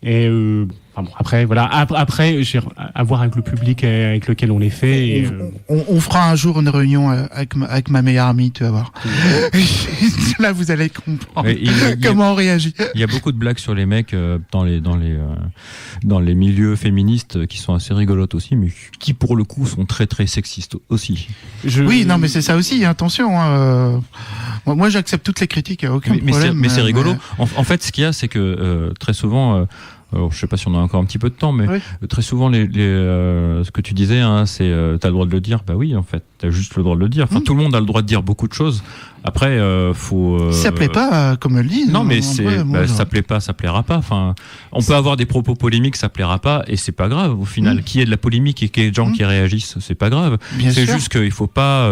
Et bon, après, voilà. Après, j'ai à voir avec le public avec lequel on les fait. Et, on fera un jour une réunion avec ma meilleure amie, tu vas voir. Là, vous allez comprendre comment on réagit. Il y a beaucoup de blagues sur les mecs dans les milieux féministes qui sont assez rigolotes aussi, mais qui pour le coup sont très très sexistes aussi. Oui, non, mais c'est ça aussi. Attention. Moi, j'accepte toutes les critiques, il n'y a aucun problème. Mais c'est rigolo. En fait, ce qu'il y a, c'est que très souvent. Alors, je sais pas si on a encore un petit peu de temps, mais oui. Très souvent, ce que tu disais, hein, c'est t'as le droit de le dire. Bah oui, en fait, t'as juste le droit de le dire. Enfin, tout le monde a le droit de dire beaucoup de choses. Après, faut. Ça plaît pas, comme elle dit. Non, mais ça plaît pas, ça plaira pas. Enfin, on peut avoir des propos polémiques, ça plaira pas, et c'est pas grave. Au final, qu'il y ait de la polémique et qu'il y ait des gens qui réagissent, c'est pas grave. C'est juste qu'il faut pas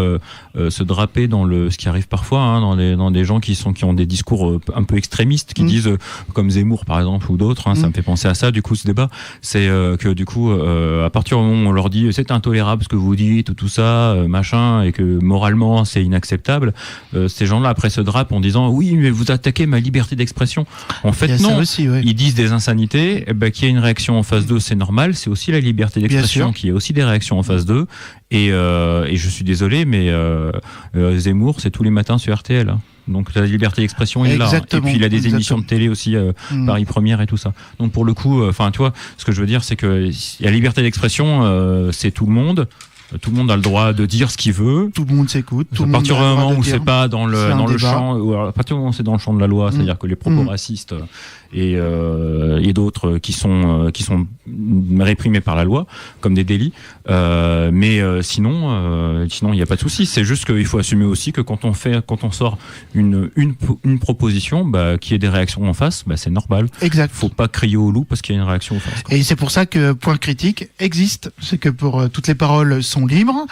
se draper dans ce qui arrive parfois, hein, dans des gens qui ont des discours un peu extrémistes, qui disent, comme Zemmour par exemple ou d'autres. Hein, ça me fait penser à ça. Du coup, ce débat, c'est que du coup, à partir du moment où on leur dit c'est intolérable ce que vous dites, tout ça, machin, et que moralement c'est inacceptable. Ces gens-là après se drapent en disant oui mais vous attaquez ma liberté d'expression. En fait non, aussi, ouais. Ils disent des insanités, qu'il y ait une réaction en phase 2 c'est normal, c'est aussi la liberté d'expression qu'il y ait aussi des réactions en phase 2 et je suis désolé mais Zemmour c'est tous les matins sur RTL hein. Donc la liberté d'expression est là hein. Et puis il a des émissions de télé aussi Paris Première et tout ça. Donc pour le coup enfin tu vois ce que je veux dire c'est que la liberté d'expression c'est tout le monde. Tout le monde a le droit de dire ce qu'il veut. Tout le monde s'écoute. À partir du moment où c'est pas dans le champ, ou à partir du moment où c'est dans le champ de la loi, c'est-à-dire que les propos racistes et d'autres qui sont réprimés par la loi comme des délits. Mais sinon il n'y a pas de souci. C'est juste qu'il faut assumer aussi que quand on sort une proposition, qu'il y ait des réactions en face, c'est normal. Exact. Faut pas crier au loup parce qu'il y a une réaction en face. Et c'est pour ça que Point Critique existe. C'est que pour toutes les paroles sont libres.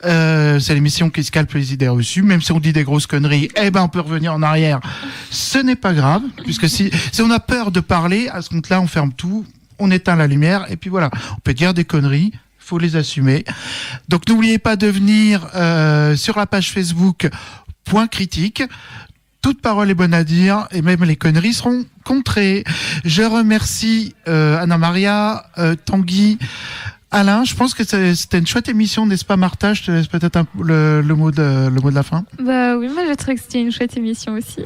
C'est l'émission qui se calpe les idées reçues. Même si on dit des grosses conneries, on peut revenir en arrière. Ce n'est pas grave, puisque si on a peur de parler, à ce compte-là, on ferme tout, on éteint la lumière, et puis voilà. On peut dire des conneries, faut les assumer. Donc n'oubliez pas de venir sur la page Facebook Point Critique. Toute parole est bonne à dire, et même les conneries seront contrées. Je remercie Anna Maria, Tanguy, Alain, je pense que c'était une chouette émission, n'est-ce pas Martha? Je te laisse peut-être le mot de la fin. Bah oui, moi je trouve que c'était une chouette émission aussi.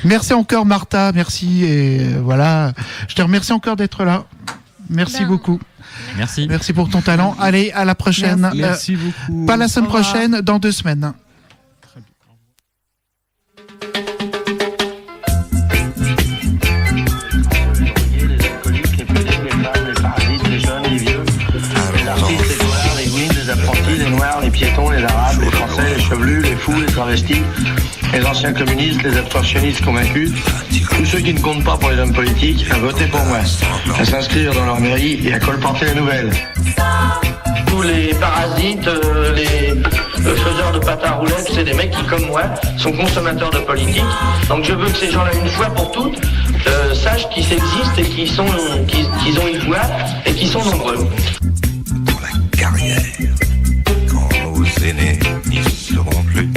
Merci encore Martha, merci et voilà. Je te remercie encore d'être là. Merci beaucoup. Merci. Merci pour ton talent. Allez, à la prochaine. Merci beaucoup. Pas la semaine prochaine, dans 2 semaines. Les Noirs, les piétons, les Arabes, les Français, les chevelus, les fous, les travestis, les anciens communistes, les abstentionnistes convaincus, tous ceux qui ne comptent pas pour les hommes politiques, à voter pour moi, à s'inscrire dans leur mairie et à colporter les nouvelles. Tous les parasites, les faiseurs de pâte à roulettes, c'est des mecs qui, comme moi, sont consommateurs de politique. Donc je veux que ces gens-là, une fois pour toutes, sachent qu'ils existent et qu'ils ont une voix et qu'ils sont nombreux. Pour la carrière, quand nos aînés n'y seront plus,